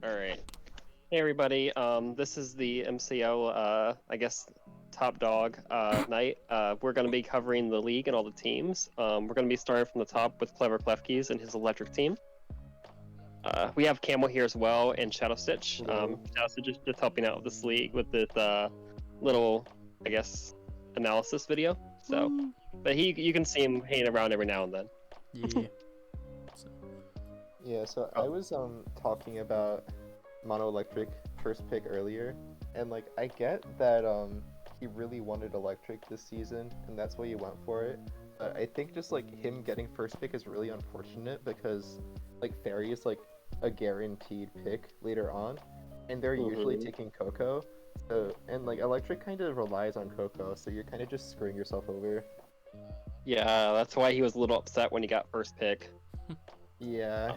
All right. Hey everybody. This is the MCL. I guess top dog night. We're going to be covering the league and all the teams. We're going to be starting from the top with Clever Klefkes and his electric team. We have Camel here as well and Shadow Stitch. Shadow Stitch is just helping out with this league with this little, I guess, analysis video. So, but you can see him hanging around every now and then. Yeah. Yeah, so I was talking about Mono Electric first pick earlier, and like I get that he really wanted electric this season, and that's why he went for it. But I think just like him getting first pick is really unfortunate because like Fairy is like a guaranteed pick later on, and they're usually taking Coco. So and like electric kind of relies on Coco, so you're kind of just screwing yourself over. Yeah, that's why he was a little upset when he got first pick. Yeah.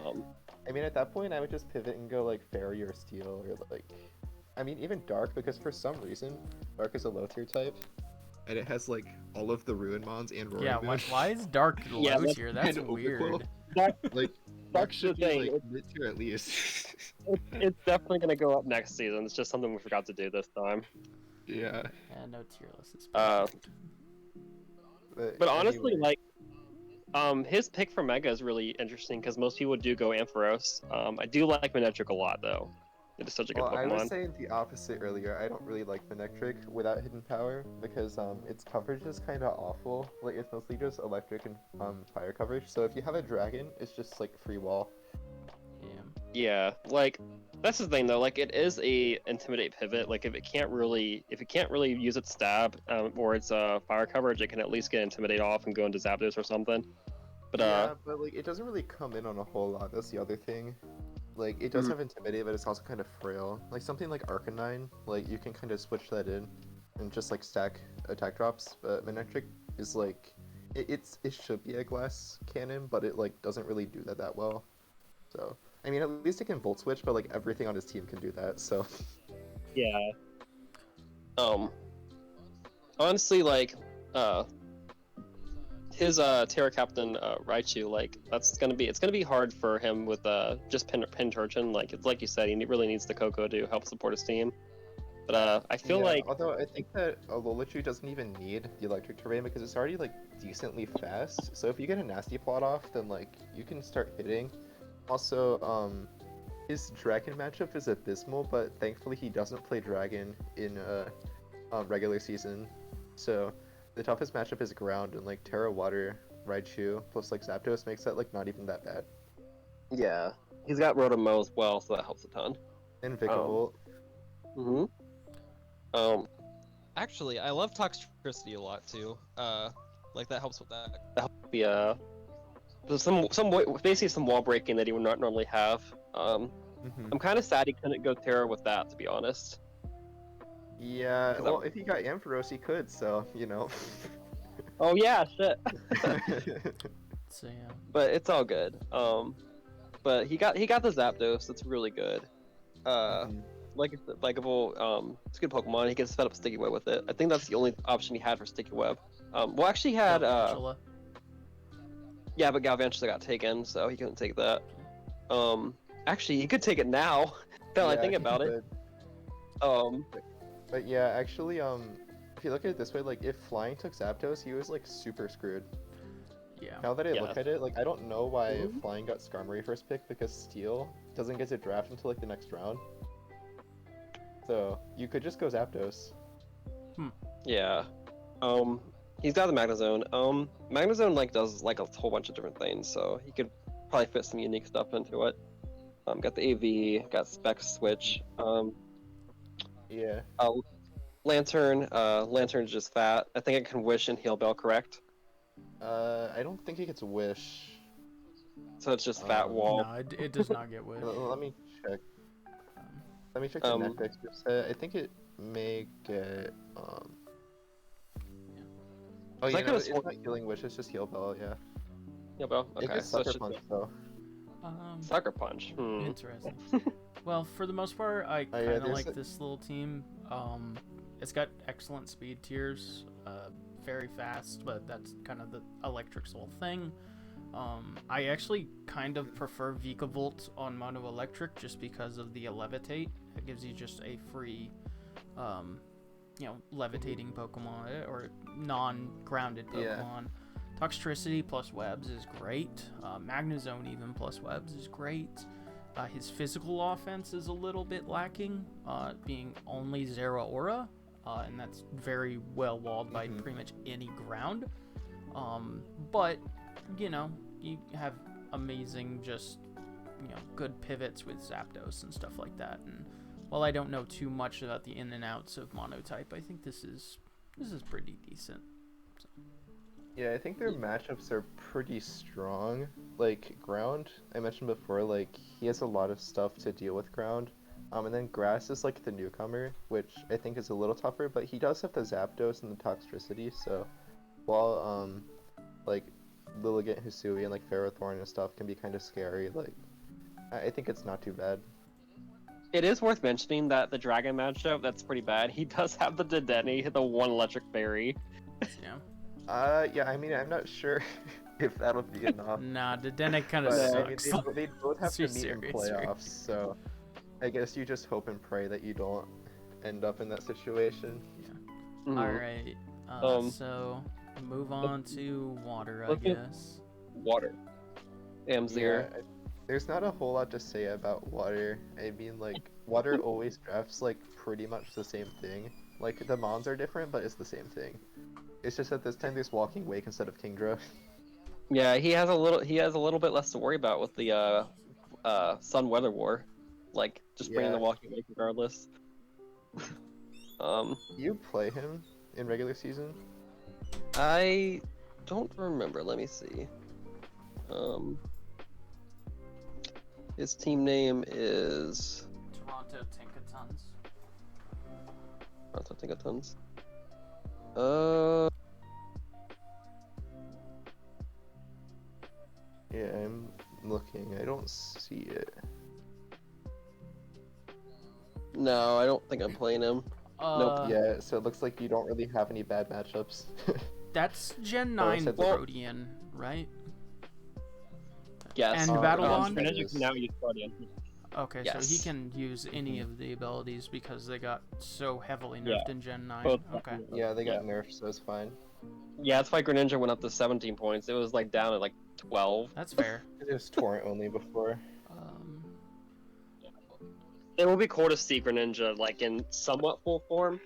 I mean, at that point, I would just pivot and go like Fairy or Steel or like, I mean, even Dark, because for some reason, Dark is a low tier type, and it has like all of the Ruin Mons and Roaring Yeah, Moon. why is Dark low tier? That's and weird. Like, Dark should be like mid tier at least. It's definitely gonna go up next season. It's just something we forgot to do this time. Yeah. Yeah, no tier list is perfect. But honestly, anyway. His pick for Mega is really interesting because most people do go Ampharos. I do like Manectric a lot though. It is such a good Pokemon. I was saying the opposite earlier. I don't really like Manectric without Hidden Power because its coverage is kind of awful. Like it's mostly just electric and fire coverage. So if you have a dragon, it's just like free wall. Yeah, like that's the thing though. Like it is a intimidate pivot. Like if it can't really use its stab or its fire coverage, it can at least get intimidate off and go into Zapdos or something. But yeah, but like it doesn't really come in on a whole lot. That's the other thing. Like it does have intimidate, but it's also kind of frail. Like something like Arcanine, like you can kind of switch that in and just like stack attack drops. But Manectric is like it should be a glass cannon, but it like doesn't really do that well. So I mean, at least it can Volt Switch, but like everything on his team can do that. So yeah. Honestly, like his Terra Captain Raichu, like it's gonna be hard for him with just Pinturchin. Like it's like you said, he really needs the Coco to help support his team. But I feel like although I think that Alolan doesn't even need the electric terrain because it's already like decently fast. So if you get a nasty plot off, then like you can start hitting. Also, his dragon matchup is abysmal, but thankfully he doesn't play dragon in regular season. So the toughest matchup is ground, and like Terra Water, Raichu, plus like Zapdos makes that like not even that bad. Yeah, he's got Rotom-Mow as well, so that helps a ton. And Vikavolt. Actually, I love Toxtricity a lot too. Like that helps with that. Yeah. Basically some wall breaking that he would not normally have. I'm kind of sad he couldn't go Terra with that, to be honest. Yeah, well, if he got Ampharos, he could, so, you know. Oh yeah, shit. So yeah. But it's all good. But he got the Zapdos. That's really good. Likeable. It's a good Pokemon. He gets fed up Sticky Web with it. I think that's the only option he had for Sticky Web. Well, actually, he had yeah, but Galvantula got taken, so he couldn't take that. Actually, he could take it now. Now I think about it. But yeah, actually, if you look at it this way, like if Flying took Zapdos, he was like super screwed. Yeah. Now that I look at it, like I don't know why Flying got Skarmory first pick because Steel doesn't get to draft until like the next round. So you could just go Zapdos. Yeah. He's got the Magnezone. Magnezone like does like a whole bunch of different things, so he could probably fit some unique stuff into it. Got the AV, got Spec Switch. Yeah. Lantern. Lantern's just fat. I think it can Wish and Heal Bell, correct? I don't think he gets Wish. So it's just fat wall. No, it does not get Wish. Let me check. Let me check the Netflix. I think it may get Oh yeah, no, it's not Healing Wish, it's just Heal Bell, yeah. Heal Bell? Okay. It gets Sucker Punch, though. Sucker Punch. Interesting. Well, for the most part, I kind of like this little team. It's got excellent speed tiers, very fast, but that's kind of the Electric's whole thing. I actually kind of prefer Vikavolt on Mono Electric just because of the Levitate. It gives you just a free, levitating Pokemon or non-grounded Pokemon. Yeah. Toxtricity plus Webs is great. Magnezone even plus Webs is great. His physical offense is a little bit lacking, being only Zeraora, and that's very well walled by pretty much any ground. But, you have amazing, just, good pivots with Zapdos and stuff like that. And while I don't know too much about the in and outs of Monotype, I think this is pretty decent. So. Yeah, I think their matchups are pretty strong. Like, ground, I mentioned before, like, he has a lot of stuff to deal with ground. And then grass is, like, the newcomer, which I think is a little tougher, but he does have the Zapdos and the Toxtricity, so while, like, Lilligant, Hisui, and, like, Ferrothorn and stuff can be kind of scary, like, I think it's not too bad. It is worth mentioning that the Dragon matchup, that's pretty bad. He does have the Dedenne, the one electric berry. Yeah. Yeah, I mean, I'm not sure if that'll be enough. Nah, Dedenne kind of sucks. I mean, they both have to meet in playoffs, so I guess you just hope and pray that you don't end up in that situation. Yeah. Alright, so move on to water, I guess. Water. Amzir. Yeah, there's not a whole lot to say about water. I mean, like, water always drafts, like, pretty much the same thing. Like, the Mons are different, but it's the same thing. It's just that this time there's Walking Wake instead of Kingdra. Yeah, he has a little bit less to worry about with the Sun Weather War. Like, just bringing the Walking Wake regardless. You play him in regular season? I don't remember. Let me see. His team name is Toronto Tinkatons. Toronto Tinkatons. Yeah, I'm looking. I don't see it. No, I don't think I'm playing him. Nope. Yeah, so it looks like you don't really have any bad matchups. That's Gen 9 Brodian, right? Yes. And Battlebond? Greninja can now use Guardian. Okay, yes. So he can use any of the abilities because they got so heavily nerfed in Gen 9. Both. Okay. Yeah, they got nerfed, so it's fine. Yeah, that's why Greninja went up to 17 points. It was like down at like 12. That's fair. It was torrent only before. It will be cool to see Greninja like in somewhat full form.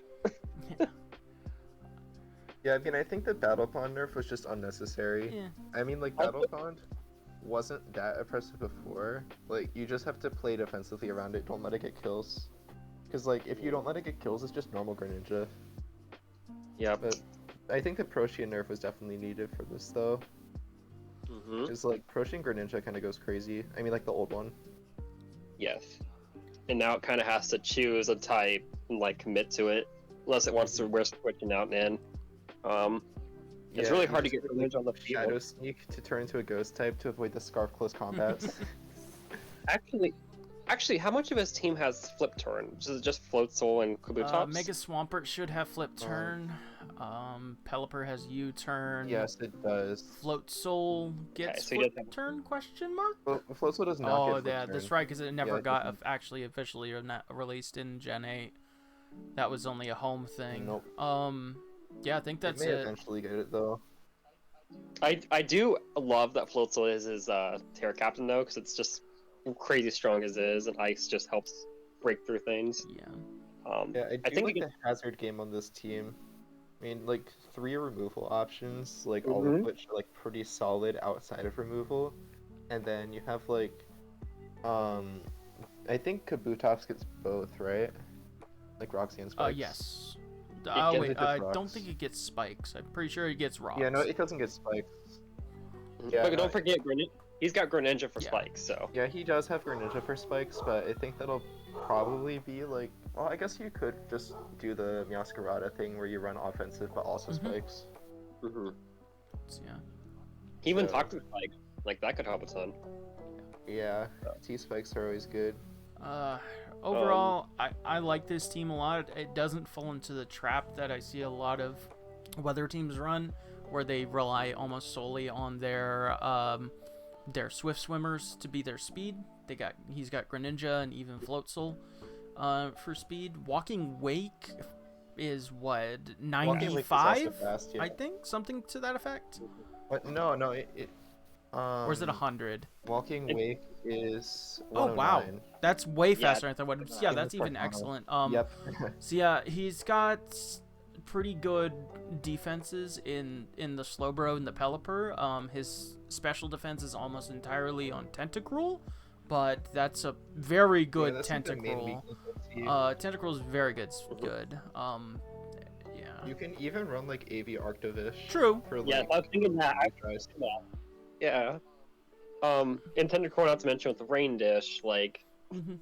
Yeah. Yeah, I mean, I think the Battle Pond nerf was just unnecessary. Yeah. I mean, like, Battle Pond wasn't that oppressive before. Like, you just have to play defensively around it. Don't let it get kills. Because, like, if you don't let it get kills, it's just normal Greninja. Yeah. But I think the Protean nerf was definitely needed for this, though. Because, like, Protean Greninja kind of goes crazy. I mean, like, the old one. Yes. And now it kind of has to choose a type and, like, commit to it. Unless it wants to risk switching out and in. It's really hard to get Greninja on the field. Shadow Sneak to turn into a Ghost type to avoid the Scarf Close combats. Actually, how much of his team has Flip Turn? Is it just Float Soul and Kabutops? Mega Swampert should have Flip Turn. Pelipper has U-Turn. Yes, it does. Float Soul gets so Flip Turn? Question mark? Well, Float Soul does not get Flip Turn. That's right, because it never got actually officially released in Gen 8. That was only a home thing. Nope. Yeah, I think that's it. May eventually get it, though. I do love that Float Soul is his Terra Captain, though, because it's just crazy strong as it is, and Ice just helps break through things. Yeah. Yeah, I think like the hazard game on this team. I mean, like, 3 removal options, like, all of which are, like, pretty solid outside of removal. And then you have, like, I think Kabutops gets both, right? Like, Roxanne spikes. Yes. Wait, I don't think it gets spikes. I'm pretty sure it gets rocks. Yeah, no, it doesn't get spikes. Yeah, but don't forget, he's got Greninja for spikes, so... Yeah, he does have Greninja for spikes, but I think that'll probably be, like... Well, I guess you could just do the Meowscarada thing where you run offensive, but also spikes. Yeah. He even talked to spikes. Like, that could help a ton. Yeah, T-spikes are always good. Overall, I like this team a lot. It doesn't fall into the trap that I see a lot of weather teams run, where they rely almost solely on their swift swimmers to be their speed. He's got Greninja and even Floatzel for speed. Walking Wake is what, Walking Wake is also 95? fast, yeah. I think something to that effect. But no, Or is it 100? Walking Wake is Oh 109. wow, that's way Yeah. faster than I thought. Yeah, that's even excellent. Yep. So yeah, he's got pretty good defenses in the Slowbro and the Pelipper. His special defense is almost entirely on Tentacruel, but that's a very good that's like the main Tentacruel. weakness of the team. Tentacruel is very good. Yeah. You can even run like AV Arctovish. True. For, like, Yeah, I was thinking that. tries. Yeah. Intended core not to mention with the Rain Dish, like. Mhm.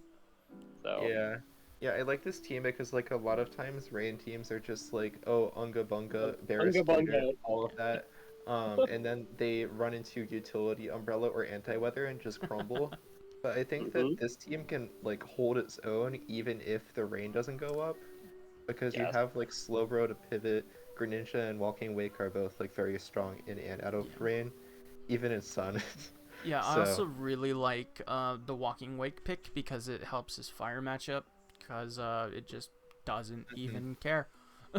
So. Yeah. Yeah, I like this team because like a lot of times rain teams are just like, oh, Unga Bunga, Barris, Unga Bunga. all of that. And then they run into utility umbrella or anti-weather and just crumble. But I think that this team can like hold its own even if the rain doesn't go up. Because you Yes. have like Slowbro to pivot, Greninja and Walking Wake are both like very strong in and out of rain, even in sun. Yeah, I So- also really like the Walking Wake pick because it helps his fire matchup because it just doesn't even care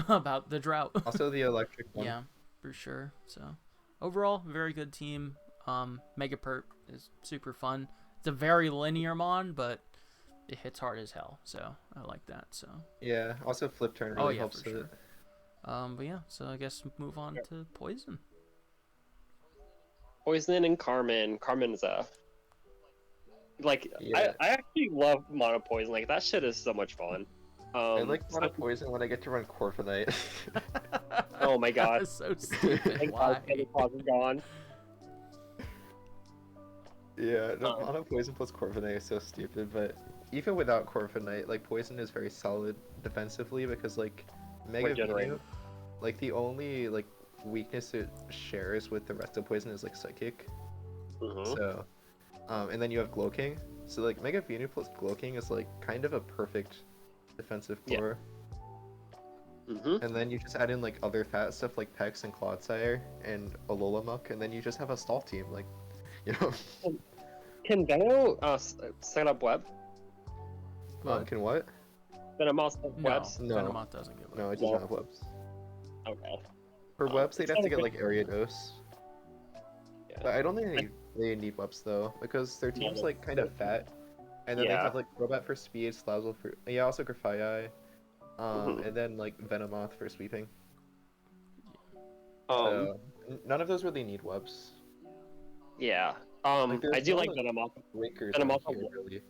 about the drought. Also the electric one. Yeah, for sure. So overall, very good team. Megapert is super fun. It's a very linear mon, but it hits hard as hell. So I like that. So Yeah, also flip turn really yeah, helps for with sure. it. but yeah, so I guess move on to Poison. Poison and Carmen. Carmen's like Yeah. I actually love mono poison. Like that shit is so much fun. I like Mono Poison when I get to run Corviknight. Oh my god. That's so stupid. Thank Why? God Feather Claws is gone. Yeah, no, Mono Poison plus Corviknight is so stupid, but even without Corviknight, like Poison is very solid defensively because like Mega Regenerate. Venu, like the only like weakness it shares with the rest of Poison is like Psychic. Mhm. So, and then you have Glow-King. So like Mega Venu plus Glow-King is like kind of a perfect defensive Yeah. core. Mhm. And then you just add in like other fat stuff like Pex and Clodsire and Alolamuk, and then you just have a stall team, like, you know. Can Veno set up web? Can what? Venomoth set up No, webs? No. Venomoth doesn't get No, it No. doesn't have webs. Okay. For webs, they'd it's have to not get a like Ariados. Yeah. But I don't think they need webs though, because their team's No. like kind of fat, and then they Yeah. have like Crobat for speed, Slazzle for also Grafaiai, Mhm. and then like Venomoth for sweeping. Um, None of those really need webs. yeah. Like, there's I do no, like like, Venomoth. Rakers Venomoth on here, a- really.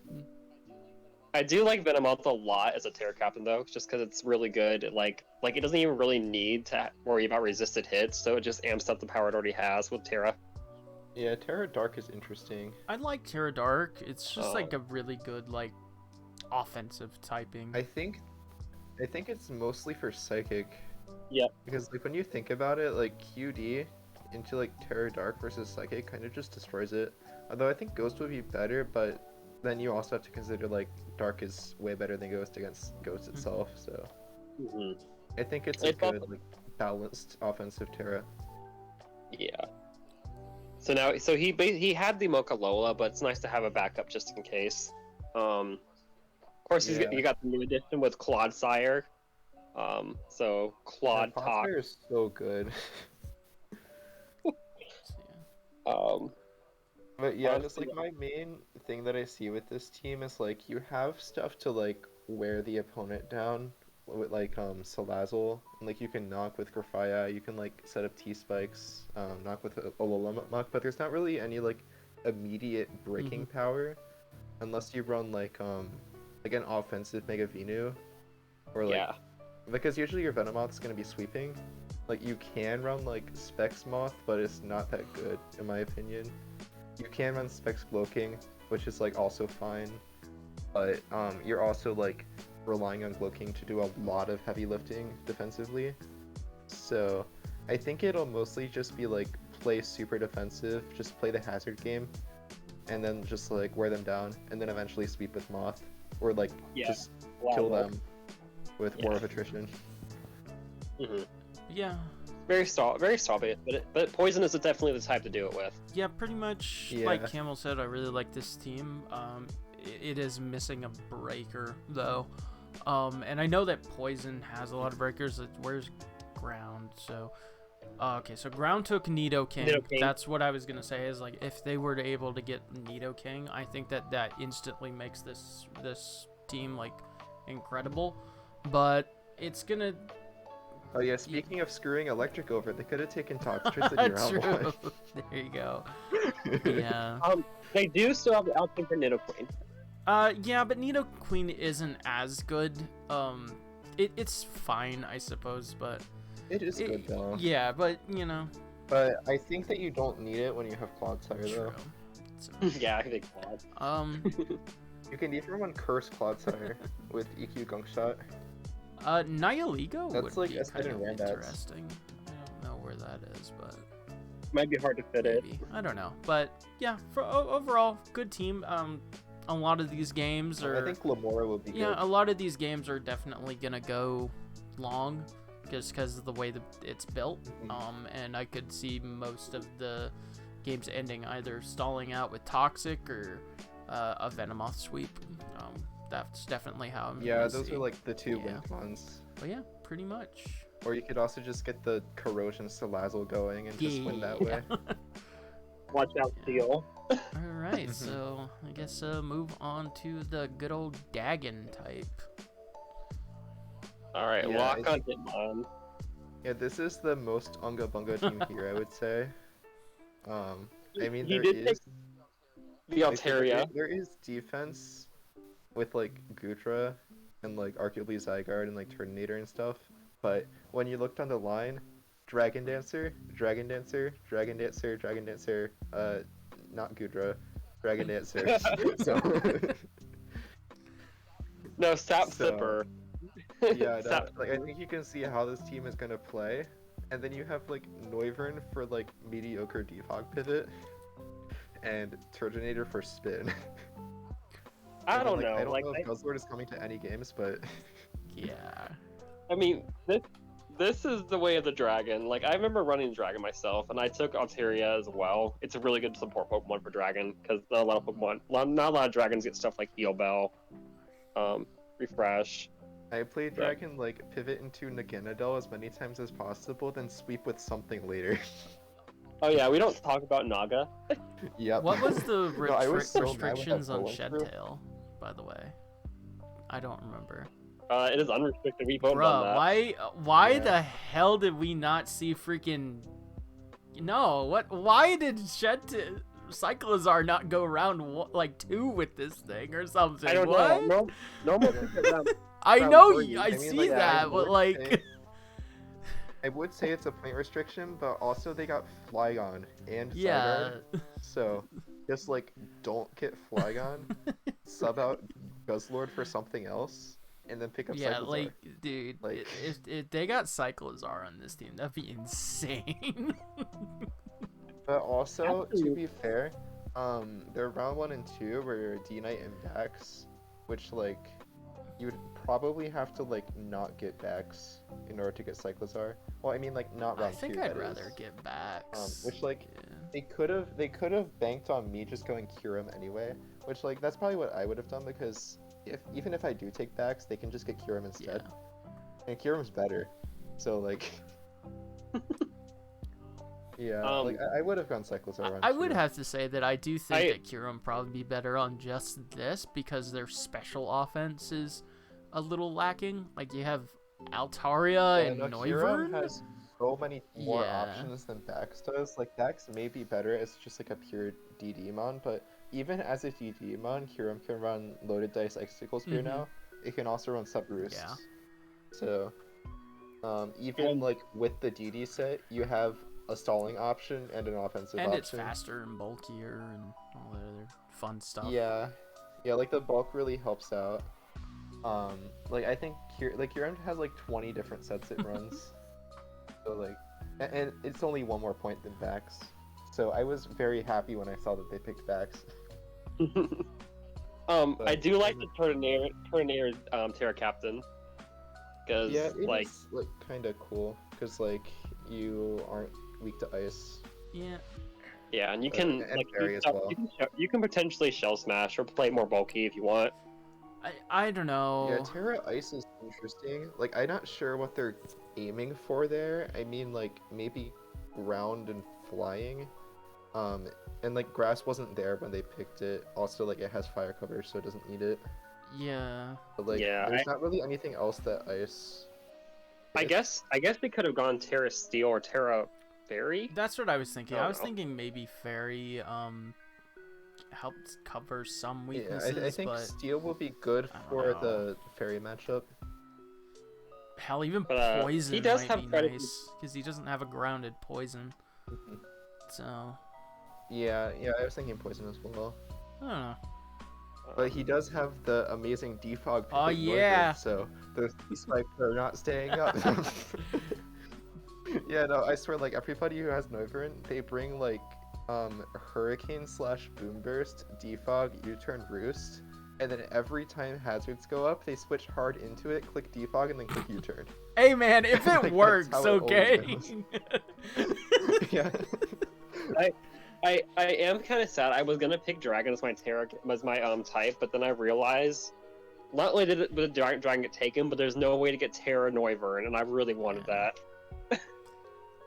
I do like Venomoth a lot as a Terra Captain though, just because it's really good. Like it doesn't even really need to worry about resisted hits, so it just amps up the power it already has with Terra. Yeah, Terra Dark is interesting. I like Terra Dark. It's just Oh. like a really good like offensive typing. I think it's mostly for Psychic. Yep. Because like when you think about it, like QD into like Terra Dark versus Psychic kind of just destroys it. Although I think Ghost would be better, but then you also have to consider like Dark is way better than Ghost against Ghost itself. So Mhm. I think it's a It's also- good like balanced offensive Terra. Yeah. So now, he had the Mocha Lola, but it's nice to have a backup just in case. Of course, Yeah. you got the new edition with Clodsire. So Claude Yeah, Talk. Clodsire is so good. So, yeah. But yeah, Honestly, just like my main thing that I see with this team is like you have stuff to like wear the opponent down with like Salazzle, and like you can knock with Grafaiai, you can like set up T-spikes, knock with Alolamuk, but there's not really any like immediate breaking power unless you run like an offensive Mega Venu or like Yeah. because usually your Venomoth's gonna be sweeping. Like you can run like Specs Moth, but it's not that good in my opinion. You can run Specs Glow-King, which is like also fine, but you're also like relying on Glow-King to do a lot of heavy lifting defensively. So I think it'll mostly just be like play super defensive, just play the hazard game, and then just like wear them down, and then eventually sweep with Moth, or like Yeah. just Wow, kill well, them with War of Attrition. mhm. Yeah, very strawberry, but Poison is definitely the type to do it with. Yeah, pretty much like Camel said, I really like this team. It is missing a breaker though. And I know that Poison has a lot of breakers. Where's Ground? So okay, so Ground took Nidoking. Nidoking. That's what I was gonna say. Is like if they were to able to get Nidoking, I think that instantly makes this team like incredible. But it's gonna. Oh yeah, speaking of screwing Electric over, they could have taken Toxtricity round one. There you go. Yeah. They do still have the option for Nidoqueen. Yeah, but Nidoqueen isn't as good. It's fine, I suppose, but It is good though. Yeah, but you know. But I think that you don't need it when you have Clodsire though. So, Yeah, I think Quad. You can even run Curse Clodsire with EQ Gunk Shot. Nihilego That's would like be Espen kind and of Randats. interesting. I don't know where that is, but Might be hard to fit it. maybe. I don't know, but yeah, for overall good team. A lot of these games are. I think Lamora will be good. Yeah, a lot of these games are definitely gonna go long, just because of the way that it's built. And I could see most of the games ending either stalling out with Toxic or a Venomoth sweep. That's definitely how I'm. Yeah, gonna those see. are like the two Yeah. linked ones. But yeah, pretty much. Or you could also just get the Corrosion Salazzle going and just win that way. Watch out, Steel. All right, so I guess move on to the good old Dagon type. All right, Yeah, lock I on Hitmon. Yeah, this is the most Unga Bunga team here, I would say. I mean, He there did is The like, Altaria. there is defense with like Goodra and like arguably Zygarde and like Turtonator and stuff, but when you looked on the line, Dragon Dancer, Dragon Dancer, Dragon Dancer, Dragon Dancer, not Goodra, Dragon Dancer. So No, Sap So- Sipper. yeah, Sap- like I think you can see how this team is gonna play, and then you have like Noivern for like mediocre Defog pivot, and Turtonator for spin. I don't Like, know. I don't Like, know if Guzzlord is coming to any games, but Yeah. I mean, this is the way of the dragon. Like, I remember running dragon myself, and I took Altaria as well. It's a really good support Pokemon for dragon because not a lot of Pokemon, not a lot of dragons get stuff like Heal Bell, Refresh. I played Dragon like pivot into Naganadel as many times as possible, then sweep with something later. Oh yeah, we don't talk about Naga. Yep. What was the No, I was so mad when that restrictions on went through. Shedtail, by the way? I don't remember. It is unrestricted. We voted on Bruh, that. why Yeah. the hell did we not see freaking... No, what? Why did Cyclizar not go round like 2 with this thing or something? I don't what? know. Normal people around. I round know, 30. I I mean, see like, that, but like... I would say it's a point restriction, but also they got Flygon and Yeah. Zygarde, so just like don't get Flygon, sub out Guzzlord for something else, and then pick up Yeah, Cyclizar. like, dude, Like- if they got Cyclizar on this team, that'd be insane. But also, to Absolutely. be fair, their round 1 and 2 were D-Knight and Dax, which like you would probably have to like not get Dax in order to get Cyclizar. Well, I mean like not I round 2. think I'd that rather is. get Bax. Which like Yeah. they could have banked on me just going Kyurem anyway, which like that's probably what I would have done because even if I do take Dax, they can just get Kyurem instead, and Kyurem's better. So like. Yeah, like I would have gone Cyclizar round I 2. would have to say that I do think I- that Kyurem probably be better on just this because their special offense is a little lacking. Like you have Altaria and no, Noivern. Kyurem has so many more Yeah. options than Dax does. Like Dax may be better as just like a pure DD mon, but even as a DD mon, Kyurem can run Loaded Dice Icicle Spear Mhm. now. It can also run Subroost. Yeah. So, even like with the DD set, you have a stalling option and an offensive And option. it's faster and bulkier and all that other fun stuff. Yeah, like the bulk really helps out. Like I think Kyurem has like 20 different sets it runs. So like, and it's only one more point than Vax. So I was very happy when I saw that they picked Vax. I do like the Turtonator Terra Captain. Because, Yeah, it like, is like kind of cool because like you aren't weak to ice. Yeah. Yeah, and you can and like fairy as well. you can potentially shell smash or play more bulky if you want. I don't know. Yeah, Terra Ice is interesting. Like, I'm not sure what they're aiming for there. I mean, like, maybe ground and flying. And like, grass wasn't there when they picked it. Also, like, it has fire cover, so it doesn't need it. Yeah. But, like, Yeah, there's not really anything else that ice. I guess they could have gone Terra Steel or Terra Fairy. That's what I was thinking. I I don't was know. thinking maybe Fairy helped cover some Yeah, weaknesses, I think but Steel will be good I don't for know. the fairy matchup. hell, even But, poison he does might have be quite a few- nice because he doesn't have a grounded poison. So Yeah, I was thinking poison as well. I don't know. But he does have the amazing defog. Oh, pivot Noivern, yeah. so those spikes are not staying up. Yeah, no, I swear, like, everybody who has Noivern, they bring, like, Hurricane / Boom Burst, Defog, U-Turn, Roost, and then every time hazards go up, they switch hard into it, click Defog, and then click U-Turn. Hey man, if Like, it that's works, how it always okay. goes. Yeah. I am kind of sad. I was gonna pick Dragon as my type, but then I realized not only did the Dragon get taken, but there's no way to get Terra Noivern, and I really wanted that.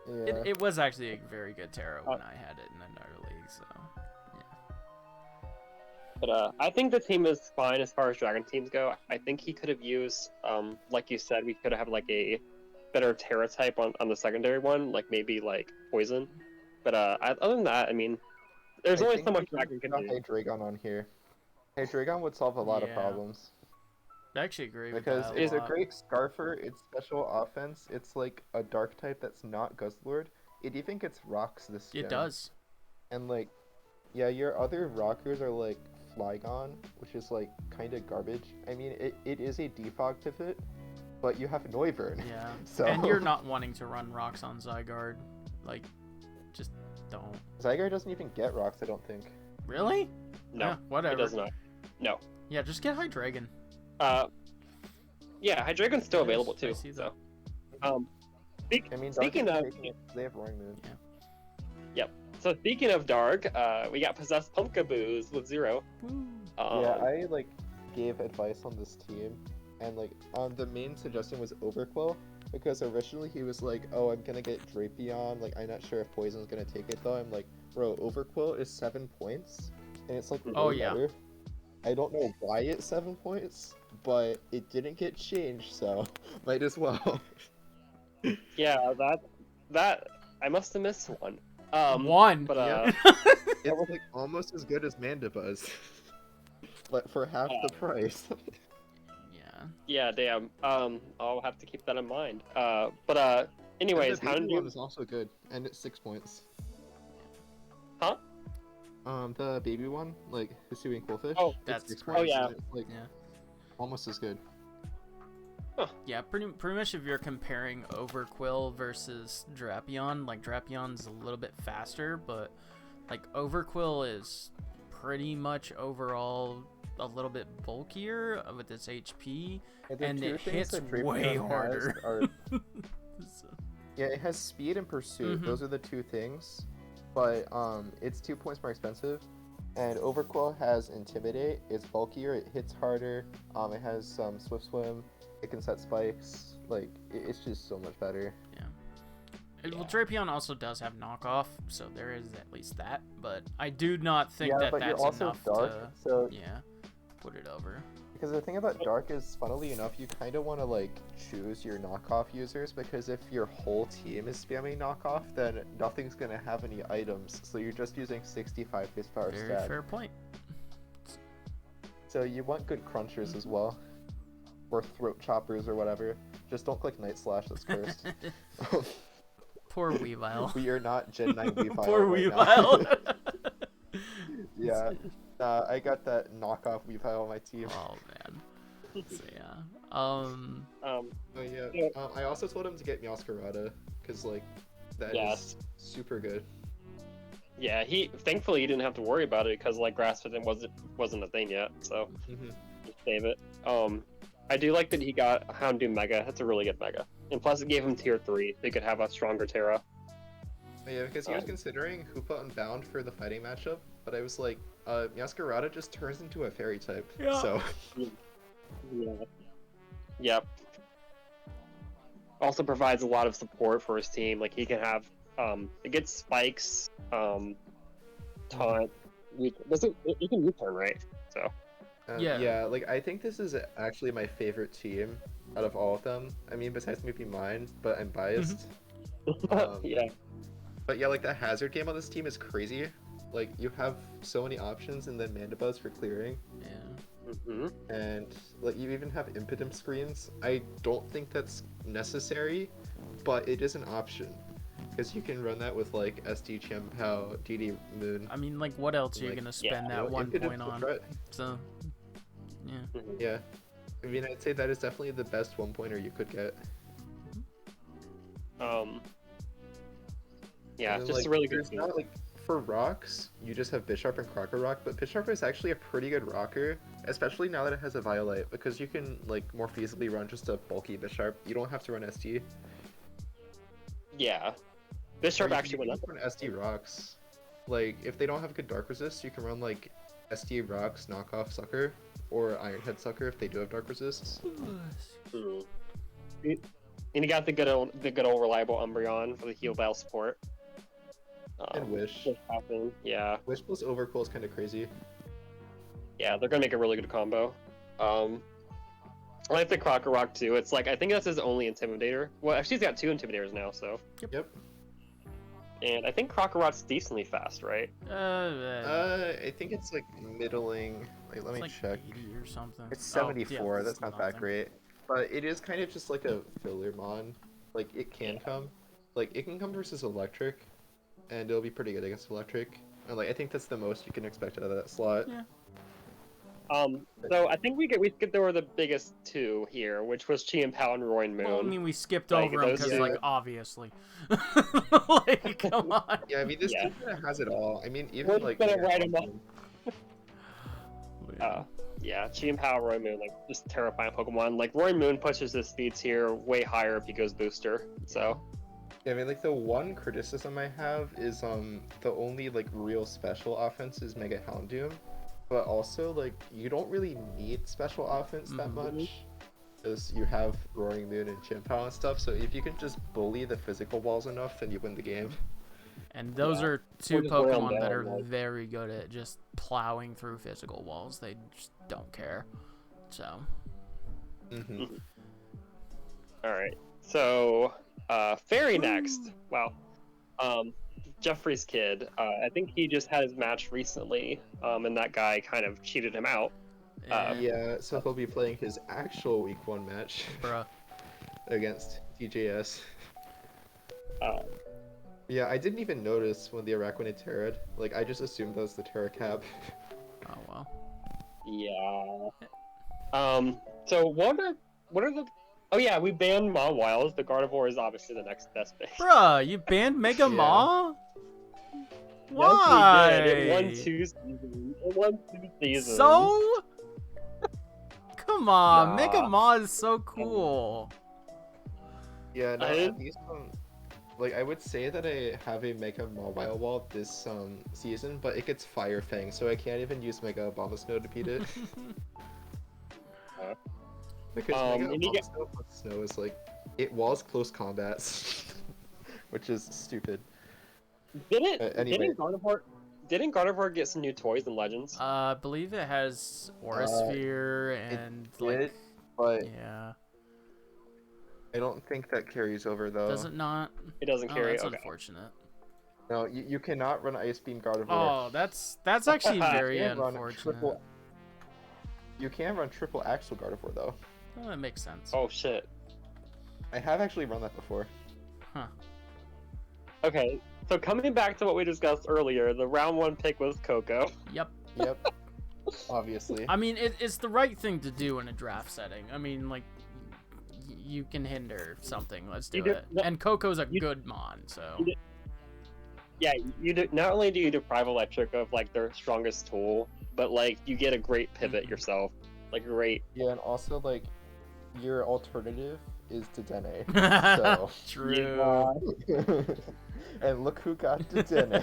Yeah. It was actually a very good tarot when I had it in another league, so yeah. But I think the team is fine as far as Dragon teams go. I think he could have used, like you said, we could have like a better Terra type on the secondary one, like maybe like Poison. But other than that, I mean, there's I only think so we much can Dragon can put do. Hydreigon on here. Hydreigon would solve a lot of Yeah. problems. I actually agree with Because that it's a lot. great Scarfer, it's special offense, it's like a dark type that's not Guzzlord. It even gets rocks this gen. It does. And like, yeah, your other rockers are like Flygon, which is like kind of garbage. I mean, it is a defog pivot, but you have Noivern. Yeah. So... And you're not wanting to run rocks on Zygarde. Like, just don't. Zygarde doesn't even get rocks, I don't think. Really? No, Yeah, whatever. it does not. No. Yeah, just get Hydreigon. Yeah, Hydreigon's still Yes, available I too. see So, that. I mean, Speaking Dark of- is taking it 'cause they have Roaring Moon. so speaking of Dark, we got Possessed Pumpkaboos with 0. Woo. Yeah, I like gave advice on this team, and like the main suggestion was Overquill, because originally he was like, "Oh, I'm gonna get Drapion. Like, I'm not sure if Poison's gonna take it though." I'm like, "Bro, Overquill is 7 points, and it's like Oh, way yeah. better." I don't know why it's 7 points, but it didn't get changed, so might as well. Yeah, that I must have missed one. One. But Yeah. It was like almost as good as Mandibuzz, but for half the price. Yeah. yeah, damn. I'll have to keep that in mind. But And anyways, the how baby did one you? is also good, and it's 6 points. Huh? The baby one, like Hisuian Quillfish. Oh, it's that's 6 crazy. points, Oh, yeah. and it's like Yeah. almost as good. Yeah, pretty much if you're comparing Overquill versus Drapion, like Drapion's a little bit faster, but like Overquill is pretty much overall a little bit bulkier with its HP. The And two it things hits that Drapion way has harder. Are, So- yeah, it has speed and pursuit. Mhm. Those are the two things. But it's 2 points more expensive. And Overquill has Intimidate. It's bulkier. It hits harder. It has Swift Swim. It can set spikes. Like it's just so much better. Well, Drapion also does have knockoff, so there is at least that. But I do not think yeah, that but that's you're also enough dark. to, So yeah, put it over. because the thing about dark is, funnily enough, you kind of want to like choose your knockoff users, because if your whole team is spamming knockoff, then nothing's gonna have any items. So you're just using 65 base power Very stat. fair point. So you want good crunchers as well, or throat choppers or whatever. Just don't click Night Slash. That's cursed. Poor Weavile. We are not Gen 9 Weavile. Poor right now. Weavile. Yeah, I got that knockoff Weavile on my team. Oh man. So yeah. Oh yeah. I also told him to get Meowscarada, because like that is Yes. super good. Yeah, thankfully he didn't have to worry about it because like grass fitting wasn't a thing yet, so Mm-hmm. just save it. I do like that he got Houndoom Mega. That's a really good Mega. And plus, it gave him tier 3. They could have a stronger Terra. Yeah, because he was considering Hoopa Unbound for the fighting matchup, but I was like, Masquerada just turns into a fairy type, Yeah. so... Yeah. Yep. Also provides a lot of support for his team. Like, he can have, it gets spikes, taunt, you can U-turn, right? So... Yeah. Yeah, like, I think this is actually my favorite team out of all of them. I mean, besides maybe mine, but I'm biased. Yeah. But yeah, like, the hazard game on this team is crazy. Like, you have so many options and then Mandibuzz for clearing. Yeah. And, like, you even have Impidimp screens. I don't think that's necessary, but it is an option. Because you can run that with, like, SD Chien-Pao, DD Moon. I mean, like, what else are you Like, gonna spend that one Impidim's point a on? threat. So, yeah. Yeah. I mean, I'd say that is definitely the best one-pointer you could get. Yeah, Then, just like, a really good there's team. not, like, for rocks, you just have Bisharp and Crocker Rock, but Bisharp is actually a pretty good rocker, especially now that it has a Violet, because you can, like, more feasibly run just a bulky Bisharp. You don't have to run SD. Yeah. This sharp Or you actually can went up. run SD rocks. Like, if they don't have good Dark Resist, you can run, like, SD rocks, knockoff Sucker, or Iron Head Sucker if they do have Dark Resists. And you got the good old reliable Umbreon for the heal battle support. And Wish. Yeah. Wish plus Overcool is kind of crazy. Yeah, they're gonna make a really good combo. I like the Crocker Rock too. It's like, I think that's his only Intimidator. Well, actually, he's got 2 Intimidators now, so. Yep. And I think Crocker Rock's decently fast, right? I think it's like middling. Like, let me like check. 80 or something. It's Oh, 74. yeah, That's not that nothing. great. But it is kind of just like a filler mon. Like, it can come. Like, it can come versus Electric, and it'll be pretty good against Electric. And, like, I think that's the most you can expect out of that slot. Yeah. So I think we skipped over the biggest 2 here, which was Chien-Pao and Roy and Moon. Well, I mean, we skipped Like, over them those because, two- like, obviously. Like, come on. Yeah, I mean, this Yeah. team kind of has it all. I mean, We're even, just like... gonna Mega write 'em Hawk, Yeah, Chien-Pao, Roy Moon, like, just terrifying Pokemon. Like, Roy Moon pushes his speed tier way higher if he goes booster, so. Yeah, I mean, like, the one criticism I have is, the only, like, real special offense is Mega Houndoom. But also, like, you don't really need special offense that much. Because you have Roaring Moon and Chien-Pao and stuff, so if you can just bully the physical walls enough, then you win the game. And those Yeah. are 2 Or just wear 'em Pokemon that down, are like- very good at just plowing through physical walls. They just don't care. So, Mm-hmm. Alright, so, Fairy next. Wow. Jeffrey's kid. I think he just had his match recently, and that guy kind of cheated him out. Yeah, so he'll be playing his actual Week 1 match bruh. against DJS. Uh, Yeah, I didn't even notice when the Araquanid Terrad. Like, I just assumed that was the Terra Cap. Oh, well. yeah. So what are the... Oh yeah, we banned Mawile. The Gardevoir is obviously the next best base. Bruh, you banned Mega Yeah. Maw? Why? Yes, we did. It won 2 seasons. It won 2 seasons. So? Come on, Nah. Mega Maw is so cool. Yeah, no, I- at least, like, I would say that I have a Mega Mobile Wall this, season, but it gets Fire Fang, so I can't even use Mega Abomasnow to beat it. Because Mega and you get- Abomasnow plus Snow is, like, it walls close combats. Which is stupid. Didn't Anyway. didn't Gardevoir get some new toys in Legends? I believe it has Aura Sphere and, like, did, but yeah. I don't think that carries over, though. Does it not? It doesn't Oh, carry. that's Okay. unfortunate. No, you cannot run Ice Beam Gardevoir. Oh, that's actually very You can run unfortunate. You can run triple Axle Gardevoir, though. Well, that makes sense. Oh shit. I have actually run that before. Huh. Okay, so coming back to what we discussed earlier, the round 1 pick was Coco. Yep. Yep. Obviously. I mean, it's the right thing to do in a draft setting. I mean, like, you can hinder something. Let's do it. And Coco's a good mon, so. Yeah, not only do you deprive Electric of like their strongest tool, but like you get a great pivot yourself, like a great. Yeah, and also, like, your alternative is Dedenne. So True. and look who got Dedenne.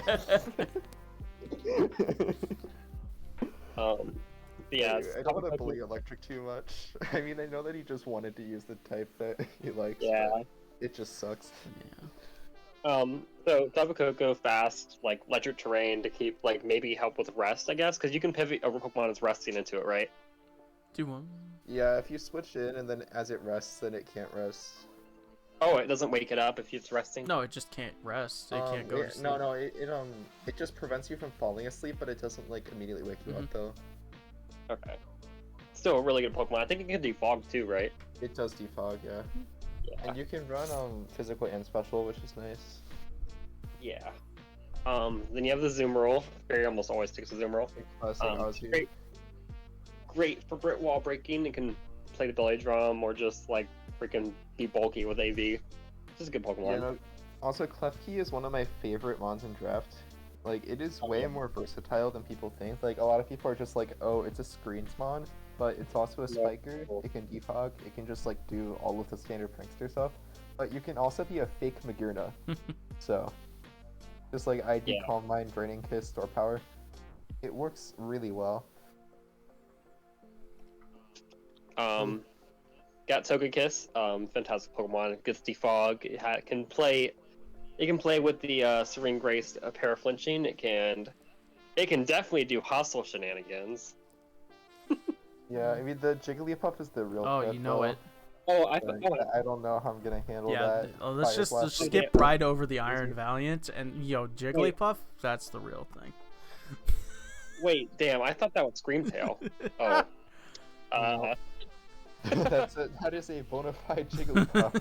Yeah, I don't want to bully Electric too much. I mean, I know that he just wanted to use the type that he likes, yeah. but it just sucks. Yeah. So Tapu Koko fast, like electric terrain to keep, like, maybe help with rest, I guess, because you can pivot over Pokemon that's resting into it, right? Do one. Yeah, if you switch in and then as it rests, then it can't rest. Oh, it doesn't wake it up if it's resting? No, it just can't rest. It can't go to sleep. No, it just prevents you from falling asleep, but it doesn't like immediately wake you up though. Okay. Still a really good Pokemon. I think it can defog too, right? It does defog, yeah. Yeah. And you can run physical and special, which is nice. Yeah. Then you have the Zoomerl. Barry almost always takes a Zoomerl. Great for Brit wall breaking. It can play the belly drum or just like freaking be bulky with AV. Just a good Pokemon. Yeah, no, also, Klefki is one of my favorite mons in draft. Like, it is way more versatile than people think. Like, a lot of people are just like, oh, it's a screens mon, but it's also a spiker. It can defog. It can just, like, do all of the standard prankster stuff. But you can also be a fake Magurna. So, just like ID Calm Mind, Draining Kiss, Store Power. It works really well. Got Togekiss, fantastic Pokemon. Gets defog. It can play with the Serene Grace Paraflinching. It can definitely do hostile shenanigans. Yeah, I mean the Jigglypuff is the real. Oh, you know it. Oh, I don't know how I'm gonna handle Yeah, that. let's just skip right over the Iron Valiant and Jigglypuff. That's the real thing. Wait, damn! I thought that was Screamtail. Oh, That's it. That is a bona fide Jigglypuff.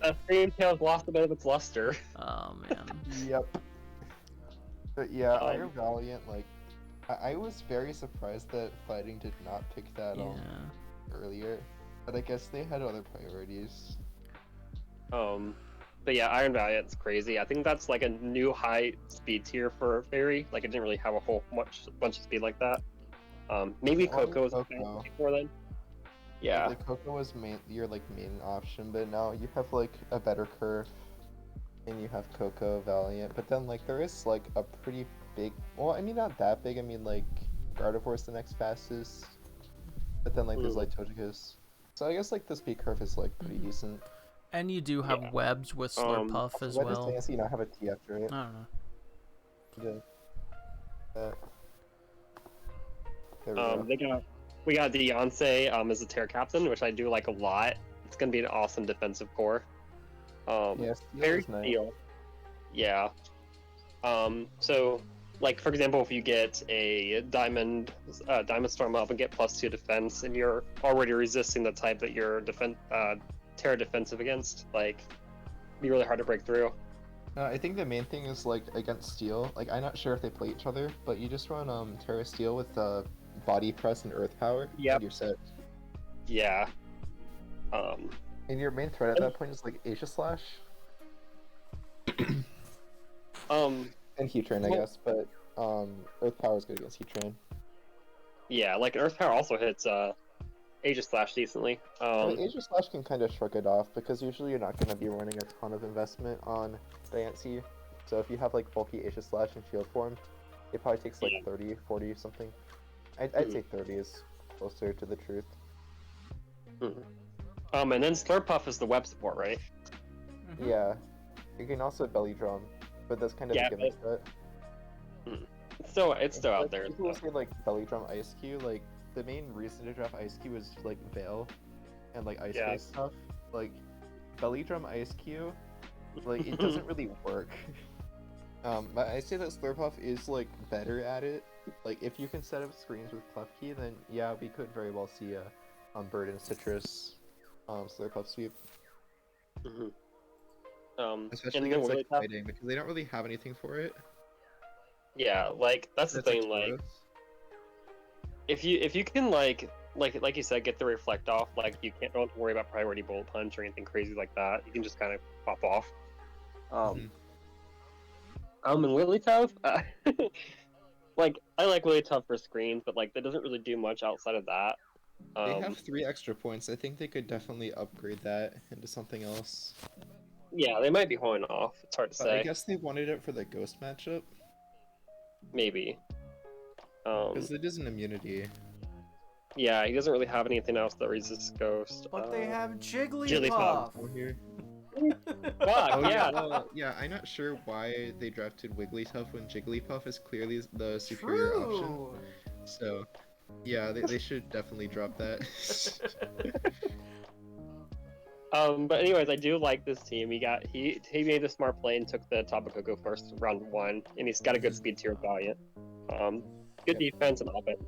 Screamtail's lost a bit of its luster. Oh man. Yep. But yeah, Iron Valiant, like, I was very surprised that Fighting did not pick that earlier, but I guess they had other priorities. But yeah, Iron Valiant's crazy. I think that's like a new high speed tier for Fairy. Like, it didn't really have a whole bunch of speed like that. Maybe Coco was before then. Yeah. The Coco was your main option, but now you have like a better curve, and you have Coco Valiant. But then like there is like a pretty big. Well, I mean not that big. I mean like Gardevoir's the next fastest, but then like there's like Togekiss. So I guess like the speed curve is like pretty decent. And you do have webs with Slurpuff as well. Why does Fancy not have a T after it? I don't know. Yeah. We got Beyonce as a Terra Captain, which I do like a lot. It's gonna be an awesome defensive core. Very Steel. Yeah. So like for example, if you get a Diamond Storm up and get +2 defense, and you're already resisting the type that you're Terra defensive against, like, it'd be really hard to break through. I think the main thing is like against Steel. Like I'm not sure if they play each other, but you just run Terra Steel with Body Press and Earth Power. Yep. And you're set. Yeah. And your main threat at that point is like Asia Slash. And Heatran, I guess, but Earth Power is good against Heatran. Yeah, like Earth Power also hits Aegis Slash decently. Aegis Slash can kind of shrug it off because usually you're not going to be running a ton of investment on Diancie. So if you have like bulky Aegis Slash in Shield form, it probably takes like 30, 40 something. I'd say 30 is closer to the truth. And then Slurpuff is the web support, right? Yeah. You can also belly drum, but that's kind of a gimmick set. It's still out there. People say like belly drum Ice Cube, like the main reason to draft Ice Cube is like Veil and like Ice Face stuff. Like belly drum Ice Cube, like it doesn't really work. But I say that Slurpuff is like better at it. Like if you can set up screens with Klefki, then yeah, we could very well see a Bird and Citrus Slurpuff sweep. Especially against like fighting, because they don't really have anything for it. Yeah, like that's the thing. Like if you can like you said, get the reflect off, like you don't have to worry about priority bullet punch or anything crazy like that. You can just kind of pop off. And Wigglytuff, like I like Wigglytuff for screens, but like that doesn't really do much outside of that. They have 3 extra points. I think they could definitely upgrade that into something else. Yeah, they might be holding off. It's hard to But I say. guess they wanted it for the ghost matchup. Maybe. Because it is an immunity. Yeah, he doesn't really have anything else that resists Ghost. But they have Jigglypuff. Jigglypuff. Oh, here. Fuck, Oh, yeah. well, yeah, I'm not sure why they drafted Wigglytuff when Jigglypuff is clearly the superior option. True. So, yeah, they should definitely drop that. But anyways, I do like this team. He made a smart play and took the Tapu Koko first round 1, and he's got a good speed tier Valiant. Good defense and offense.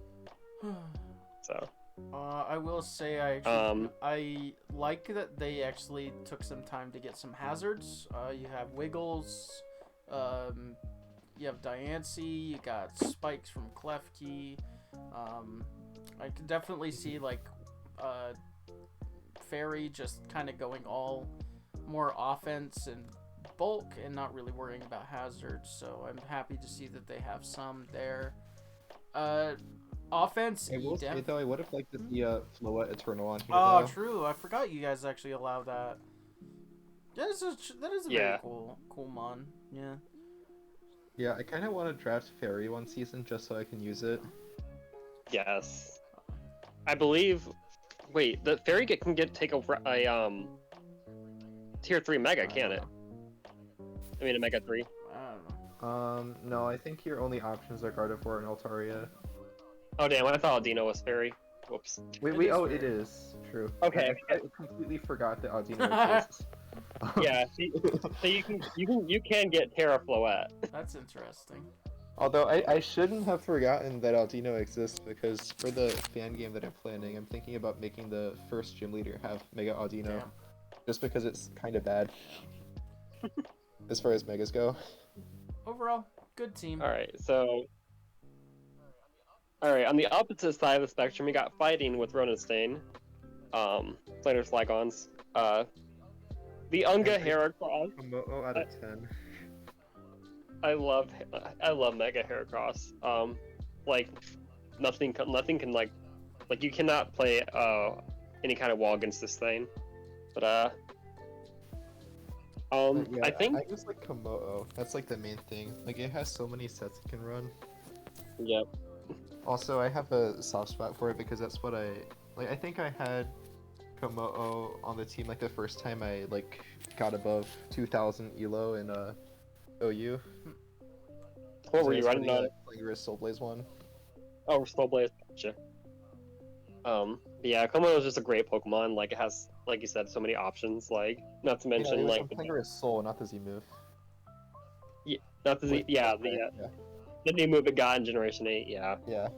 So. I will say I like that they actually took some time to get some hazards. You have Wiggles, you have Diancie, you got Spikes from Klefki. I can definitely see like Fairy just kind of going all more offense and bulk and not really worrying about hazards. So I'm happy to see that they have some there. Offense. I will say though, I would have liked to see Floette Eternal on here. Oh, though. true. I forgot you guys actually allow that. That is a very cool mon. Yeah. Yeah, I kind of want to draft Fairy one season just so I can use it. Yes. I believe. Wait, the Fairy can take a tier 3 Mega, can't it? I mean, a Mega 3. I don't know. No, I think your only options are Gardevoir and Altaria. Oh damn! I thought Audino was Fairy. Whoops. Wait, oh, Fairy. it is. True. Okay. I completely forgot that Audino exists. Yeah. So you can get Terra Floette. That's interesting. Although I shouldn't have forgotten that Aldino exists because for the fan game that I'm planning, I'm thinking about making the first gym leader have Mega Aldino. Damn. Just because it's kind of bad. As far as Megas go. Overall, good team. Alright, on the opposite side of the spectrum, we got Fighting with Ronenstein. Flanders Flygons. The Unga Heracross. Komodo out of 10. I love Mega Heracross. Like nothing can like you cannot play any kind of wall against this thing. But Yeah, I think I just like Komodo. That's like the main thing. Like it has so many sets it can run. Yep. Also, I have a soft spot for it because that's what I think I had Komodo on the team like the first time I like got above 2,000 elo in OU. What were you running on? Playing your Soul Blaze one. Oh, Soul Blaze. Gotcha. Yeah, Komodo is just a great Pokemon. Like it has, like you said, so many options. Like not to mention like I'm playing your Soul, not the Z move. yeah, not the Z. Yeah, the new move it got in Generation 8. Yeah. Yeah.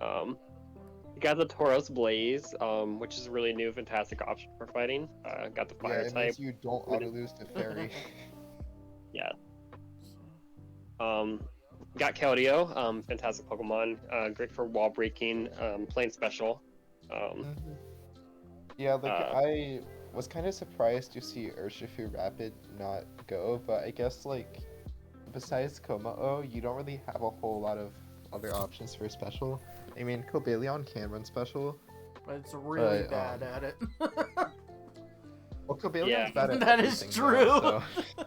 You got the Tauros Blaze, which is a really new, fantastic option for fighting. Got the Fire it type. means you don't auto lose to Fairy. Yeah. Got Keldeo, fantastic Pokemon, great for wall breaking, playing special. Yeah, like I was kind of surprised to see Urshifu Rapid not go, but I guess like besides Komodo, you don't really have a whole lot of other options for special. I mean, Cobalion can run special, but it's really bad at it. Well, Cobalion's bad at that is everything, true. though, so.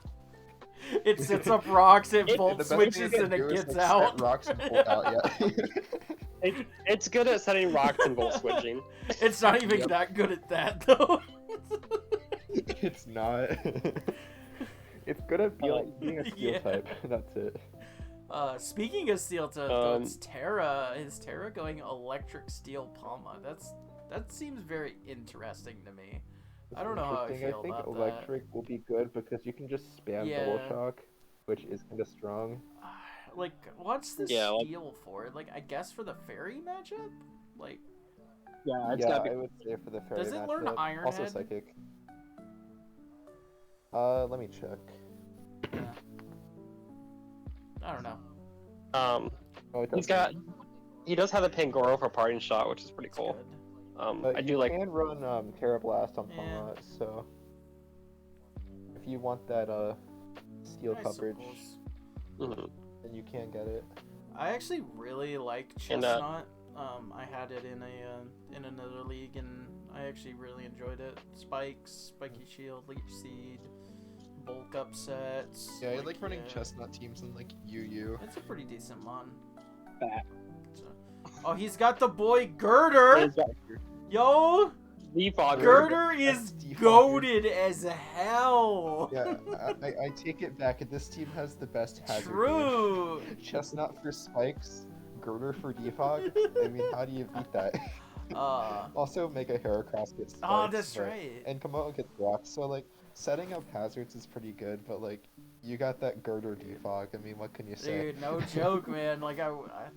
It sets up rocks, it volt The best thing switches, it can and it do is, gets like, out. set rocks and bolt out, yeah. It's good at setting rocks and volt switching. It's not even that good at that though. It's not. It's good at being a steel type. That's it. Speaking of steel type, though, it's Terra. Is Terra going electric steel Palma? That seems very interesting to me. I don't know how I feel think about electric will be good because you can just spam double shock, which is kind of strong. Like, what's the steel for? Like, I guess for the fairy matchup? Like, I would say for the fairy does it matchup. learn Iron Also Head? psychic. Let me check. Yeah. I don't know. Oh, it He does have the Pangoro for parting shot, which is pretty cool. Good. I do like. You can run Terra Blast on Palma, so if you want that steel I coverage, suppose. Mhm. then you can get it. I actually really like Chestnut. I had it in another league, and I actually really enjoyed it. Spikes, Spiky Shield, Leech Seed, bulk upsets. Yeah, I like running chestnut teams in like UU. It's a pretty decent mon. Back. So. Oh, he's got the boy Girder. Yo, Defogger. Girder is Defogger. goated as hell. Yeah, I take it back. This team has the best hazard. True. Game. Chestnut for spikes, Girder for defog. I mean, how do you beat that? Also, make a Heracross get spikes. Oh, that's right. And Komodo gets rocks. So like, setting up hazards is pretty good, but like, you got that Girder defog. I mean, what can you say? Dude, no joke, man. Like,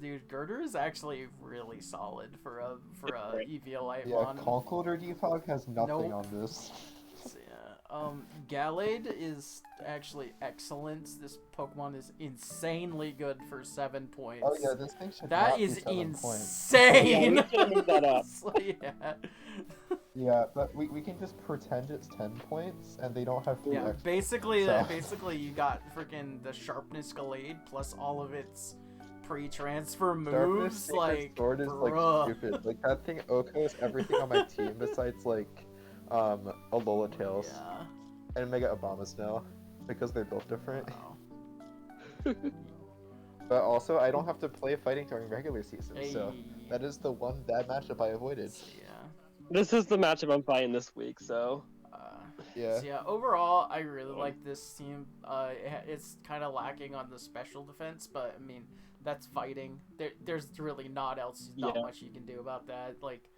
dude, Girder is actually really solid for a EVLite Yeah, mon. Conkeldurr defog has nothing Nope. on this. So, yeah. Gallade is actually excellent. This Pokemon is insanely good for 7 points. Oh yeah, this thing should That not is be 7 points. insane. Yeah, we should have moved that up. So, yeah. Yeah, but we can just pretend it's 10 points, and they don't have to. Yeah, basically, so. basically you got freaking the Sharpness Gallade plus all of its pre-transfer moves. Darkness Sacred Like, Sword is bruh. like stupid. Like that thing Oko's everything on my team besides like a Alola Tails Yeah. and Mega Abomasnow because they're built different. Wow. But also I don't have to play fighting during regular season, so Hey. that is the one bad matchup I avoided. So, yeah. This is the matchup I'm fighting this week, so. Yeah. So yeah, overall, I really like this team. It's kind of lacking on the special defense, but I mean, that's fighting. There's really not much you can do about that. Like,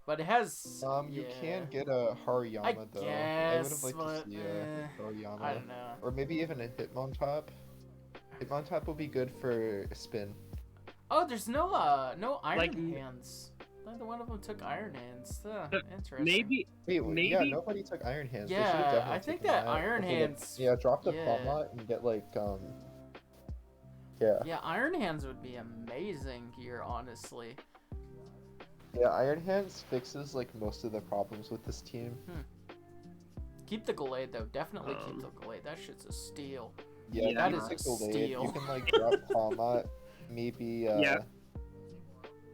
but it has. You yeah. can get a Hariyama though. I would have guess, liked but, to see a Hariyama. I don't know. Or maybe even a Hitmontop. Hitmontop will be good for spin. Oh, there's no Iron Like- Hands. Neither one of them took Iron Hands. Interesting. Maybe. Wait, yeah, Maybe- nobody took Iron Hands. They Yeah, should've definitely I think taken that Iron Okay, Hands- Yeah, drop the yeah. Palmot and get like Yeah. Yeah, Iron Hands would be amazing here, honestly. Yeah, Iron Hands fixes like most of the problems with this team. Keep the Gallade though. Definitely keep the Gallade. That shit's a steal. Yeah, Yeah, that that is is a a Gallade. steal. You can like drop Palmot, maybe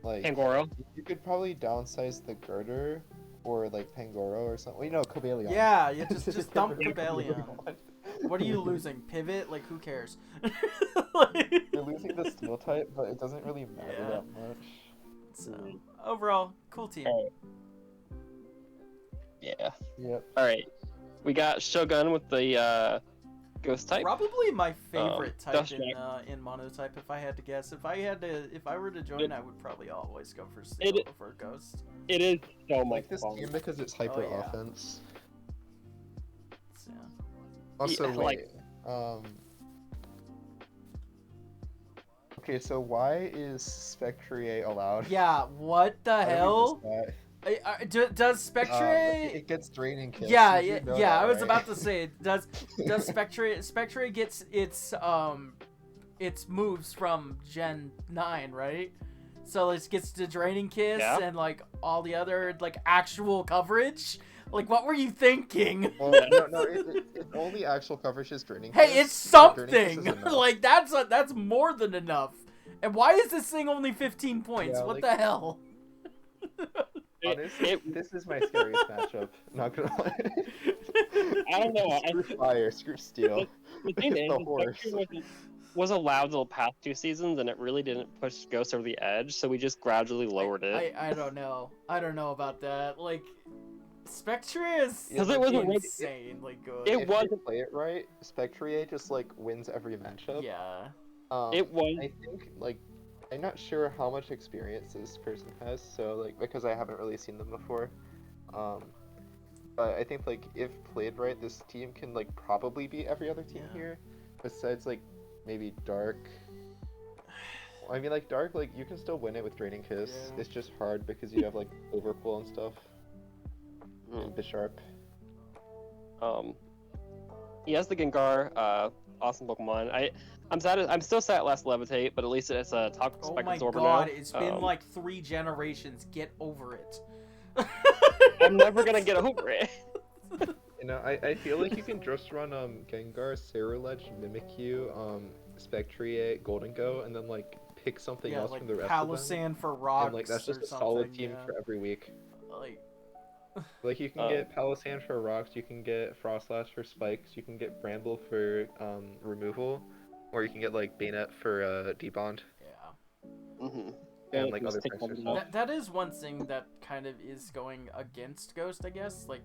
like Pangoro. you could probably downsize the Girder or like Pangoro or something. Well, you know, Cobalion. Yeah, you just dump You're Cobalion. What are you losing? Pivot? Like, who cares? You're losing the Steel type, but it doesn't really matter Yeah. that much. So, overall, cool team. Alright. Yeah. Yep. Alright. We got Shogun with the ghost type. Probably my favorite type Dust in monotype. If I had to guess, if I were to join, I would probably always go for Steel before Ghost. It is so I much like this fun. team because it's hyper Oh, yeah. offense. So, Also, Yeah, wait. Okay, so why is Spectrier allowed? yeah, what the Why do we hell? miss that? Does Spectre? It gets draining kills. Yeah, Did you yeah, know yeah. that, I was right? about to say, does Spectre gets its moves from Gen 9, right? So it gets the Draining Kiss Yeah. and like all the other like actual coverage. Like, what were you thinking? Well, no, it only actual coverage is draining. Hey, kiss. it's Draining kiss something. is enough. Like that's more than enough. And why is this thing only 15 points? Yeah, What like- the hell? Honestly, this is my scariest matchup. Not gonna lie. I don't know. Screw fire, screw steel. The thing It's is, the horse. Spectre was allowed the past 2 seasons, and it really didn't push Ghost over the edge, so we just gradually lowered it. I don't know. I don't know about that. Like, Spectre is 'Cause it wasn't ready- insanely good. it If was- you play it right, Spectrier just like wins every matchup. Yeah. It was. I think like I'm not sure how much experience this person has, so like because I haven't really seen them before. But I think like if played right, this team can like probably beat every other team Yeah. here. Besides like maybe Dark. I mean like Dark, like you can still win it with Draining Kiss. Yeah. It's just hard because you have like Overpool and stuff. Mm. And Bisharp. He has the Gengar, awesome Pokemon. I'm still sad at last Levitate, but at least it's a Toxic Oh Spike my Absorber god, now. it's been like 3 generations. Get over it. I'm never gonna get over it. You know, I feel like you can just run Gengar, Cerulege, Mimikyu, Spectrier, Golden Go, and then like pick something Yeah, else like from the rest of them. Palossand for rocks And like that's just or a solid something, team yeah. for every week. Like, Like you can get Palossand for rocks, you can get Frostlass for spikes, you can get Bramble for removal, or you can get like Bayonet for debond. yeah. Mm-hmm. And like other prankster stuff. That is one thing that kind of is going against Ghost, I guess. Like,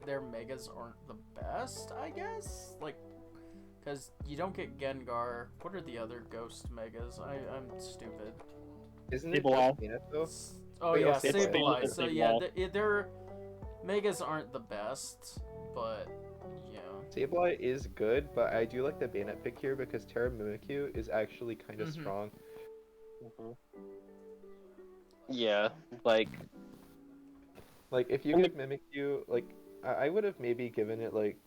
their megas aren't the best, I guess. Like, because you don't get Gengar. What are the other Ghost megas? I'm stupid. Isn't it Sableye. just Bayonet though? Oh Wait, yeah, Sableye. Sableye. It's So Sableye. yeah, their megas aren't the best, but yeah. Sableye is good, but I do like the Bayonet pick here because Terra Mimikyu is actually kind of Mhm. strong. Mm-hmm. Yeah, like Like if you give Mimikyu, like I would have maybe given it like,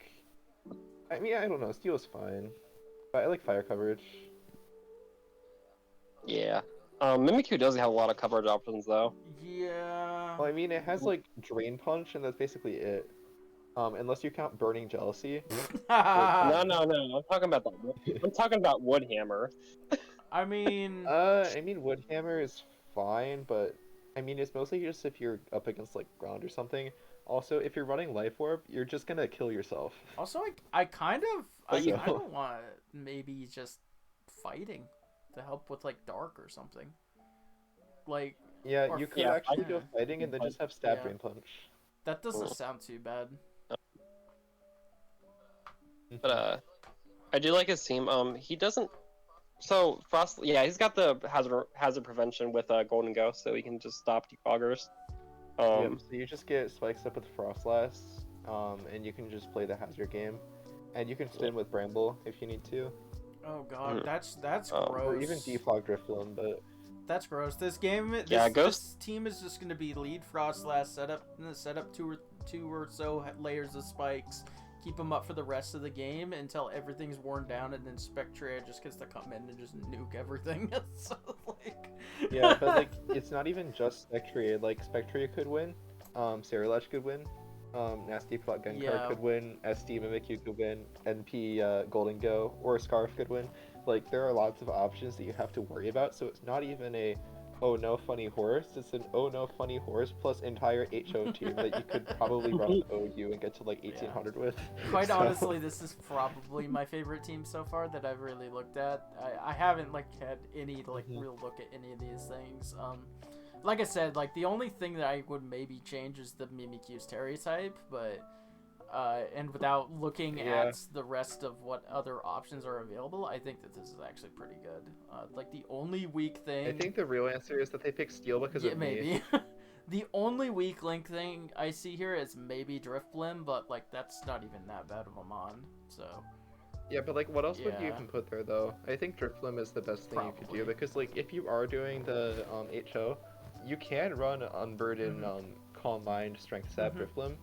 I mean I don't know, Steel's fine, but I like fire coverage. yeah. Mimikyu does have a lot of coverage options though. Yeah. Well, I mean it has like Drain Punch and that's basically it. Unless you count Burning Jealousy. No, I'm talking about I'm talking about Woodhammer. I mean, I mean Woodhammer is fine, but I mean it's mostly just if you're up against like ground or something. Also, if you're running Life Orb, you're just gonna kill yourself. also I kind of So- want maybe just fighting to help with like dark or something. Like Yeah, Or you could yeah, actually go yeah. fighting and then just have stab Yeah. Drain Punch. that doesn't Cool. sound too bad. But I do like his team. He doesn't. So Frost, yeah, he's got the hazard prevention with Golden Ghost, so he can just stop defoggers. Yep, so you just get spikes up with Frostlass, and you can just play the hazard game. And you can spin with Bramble if you need to. Oh god, Mhm. that's Oh. gross. Or even defog Drifloon, but That's gross. This game, Yeah, this team is just gonna be lead Frostlass, set up two or so layers of spikes, keep them up for the rest of the game until everything's worn down, and then Spectrea just gets to come in and just nuke everything. So like, yeah, but like it's not even just Spectrea. Like Spectrea could win, Cerulege could win, Nasty Plot Gengar Yeah. could win, SD Mimikyu could win, NP Golden Go or Scarf could win. Like there are lots of options that you have to worry about. So it's not even a oh no funny horse. It's an oh no funny horse plus entire HO team that you could probably run with OU and get to like 1800 with. quite So- honestly, this is probably my favorite team so far that I've really looked at. I haven't like had any like Mhm. real look at any of these things. Like I said, like the only thing that I would maybe change is the Mimikyu's Terry type, but and without looking Yeah. at the rest of what other options are available, I think that this is actually pretty good. Like the only weak thing, I think the real answer is that they picked Steel because yeah, of me. maybe. The only weak link thing I see here is maybe Drifblim, but like that's not even that bad of a mon. So Yeah, but like, what else would you Yeah. even put there though? I think Drifloon is the best thing you could do Probably. because like if you are doing the HO, you can run Unburden, Calm Mind, Strength Sap Mhm. Drifloon.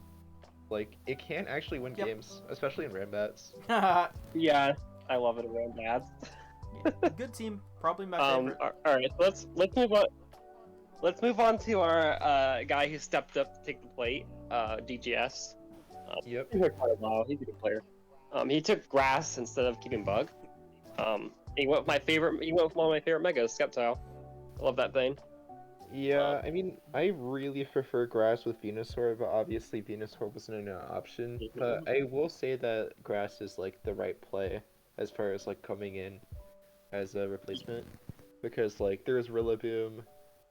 Like it can actually win Yep. games, especially in Rambats. Yeah, I love it around bad. good team, probably my favorite. All right, so let's move on. Let's move on to our guy who stepped up to take the plate, DGS. Yep. He's here quite a while. He's a good player. He took grass instead of keeping bug. He went with my favorite. He went with one of my favorite megas, Skeptile. I love that thing. Yeah, I mean, I really prefer Grass with Venusaur, but obviously Venusaur wasn't an option. But I will say that Grass is like the right play as far as like coming in as a replacement, because like there's Rillaboom.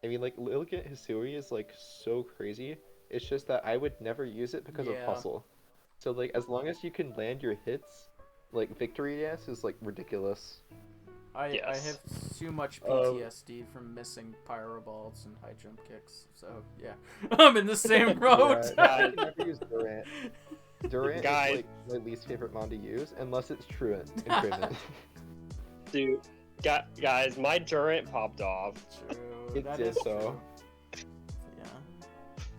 I mean, like Lilligant Hisui is like so crazy. It's just that I would never use it because of Yeah. hustle. So like as long as you can land your hits, like Victory Dance is like ridiculous. I Yes. have too much PTSD from missing pyro balls and high jump kicks, so yeah, I'm in the same road. Yeah, I can never use Durant. Durant Guys. is like my least favorite mon to use unless it's Truant in Truant. Dude, guys, my Durant popped off. True, It that did is so. true. Yeah.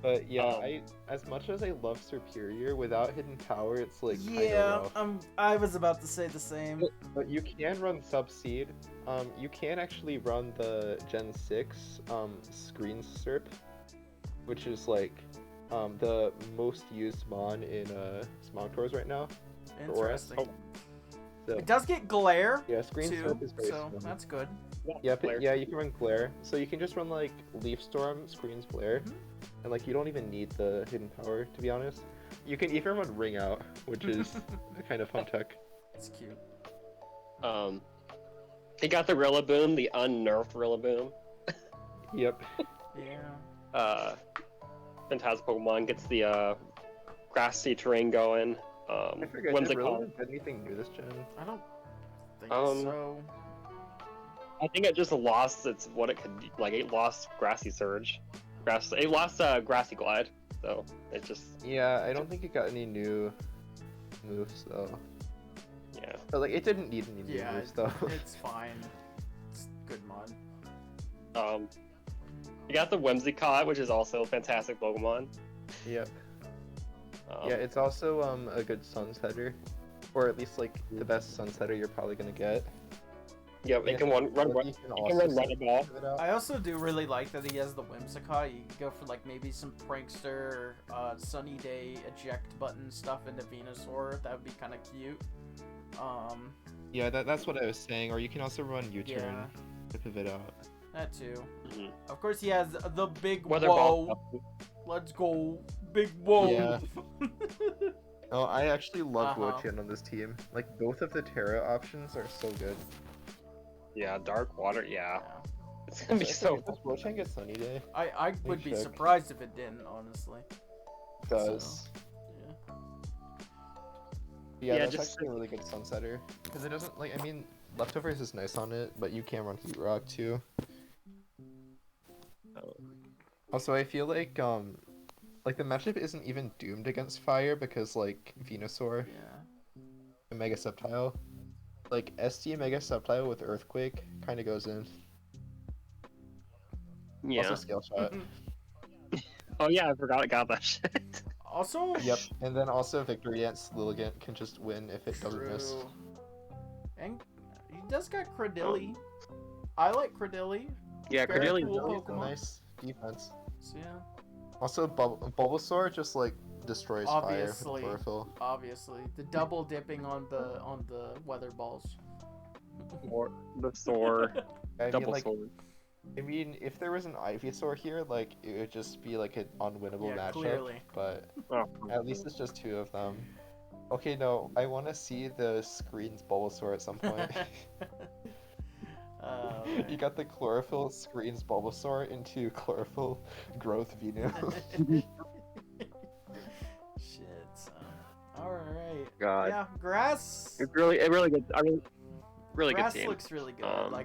But yeah, Um, I as much as I love Superior, without hidden power, it's like kinda Yeah, rough. I was about to say the same. But you can run Subseed. You can actually run the Gen 6 Screen Slurp, which is like the most used mon in Smogtours right now. Interesting. So It does get glare yeah, Screen too, Slurp is very so strong. that's good. Yeah, you can run Glare. So you can just run like Leaf Storm, Screens Glare, and like you don't even need the hidden power to be honest. You can even run Ring Out, which is a kind of fun tech. It's cute. He got the Rillaboom, the unnerfed Rillaboom. Yep. Yeah. Fantastic Pokemon gets the grassy terrain going. I forget, did Rillaboom get anything new this gen? I don't think Um, so. I think it just lost what it could like. It lost Grassy Surge, It lost Grassy Glide, so it just. Yeah, I don't think it got any new moves though. Yeah. But like, it didn't need any new moves though. It's fine. It's good mod. You got the Whimsicott, which is also a fantastic Pokemon. Yep. Yeah, it's also a good Sunsetter, or at least like the best Sunsetter you're probably gonna get. Yep, it can run ball. I also do really like that he has the Whimsicott. You can go for like maybe some Prankster, Sunny Day eject button stuff into Venusaur. That would be kind of cute. Yeah, that's what I was saying. Or you can also run U-turn Yeah. to pivot out. That too. Mm-hmm. Of course, he has the big Weather whoa. ball. Let's go, big whoa. Yeah. Oh, I actually love Uh-huh. Wo-Chien on this team. Like, both of the Terra options are so good. Yeah, Dark Water. Yeah, Yeah. it's gonna be so. Does Wo-Chien get Sunny Day? I would be check. surprised if it didn't, honestly. It does. Yeah. Yeah, Yeah, that's just- actually a really good Sunsetter. Because it doesn't, like, I mean, Leftovers is nice on it, but you can run Heat Rock too. Also, I feel like the matchup isn't even doomed against fire because, like, Venusaur Yeah. and Mega Sceptile. Like, SD Mega Sceptile with Earthquake kind of goes in. Yeah. Also, Scale Shot. Oh yeah, I forgot I got that shit. Also. Yep, and then also Victory Dance Lilligant can just win if it doesn't miss. True. And he does got Cradilly. I like Cradilly. Yeah, Very Cordelia's cool It's a Pokemon. nice defense. So yeah, Also, Bulbasaur just, like, destroys Obviously. fire with Chlorophyll. obviously the double dipping on the weather balls. or the sword, I mean, double like, sword. I mean, if there was an Ivysaur here, like, it would just be, like, an unwinnable Yeah, matchup. clearly. But Oh, at least it's just two of them. Okay, no, I want to see the Screens Bulbasaur at some point. You got the Chlorophyll Screens Bulbasaur into Chlorophyll Growth Venu. Shit. So. All right. God. Yeah, grass. It really good. I mean, really Grass good team. looks really good. Yeah.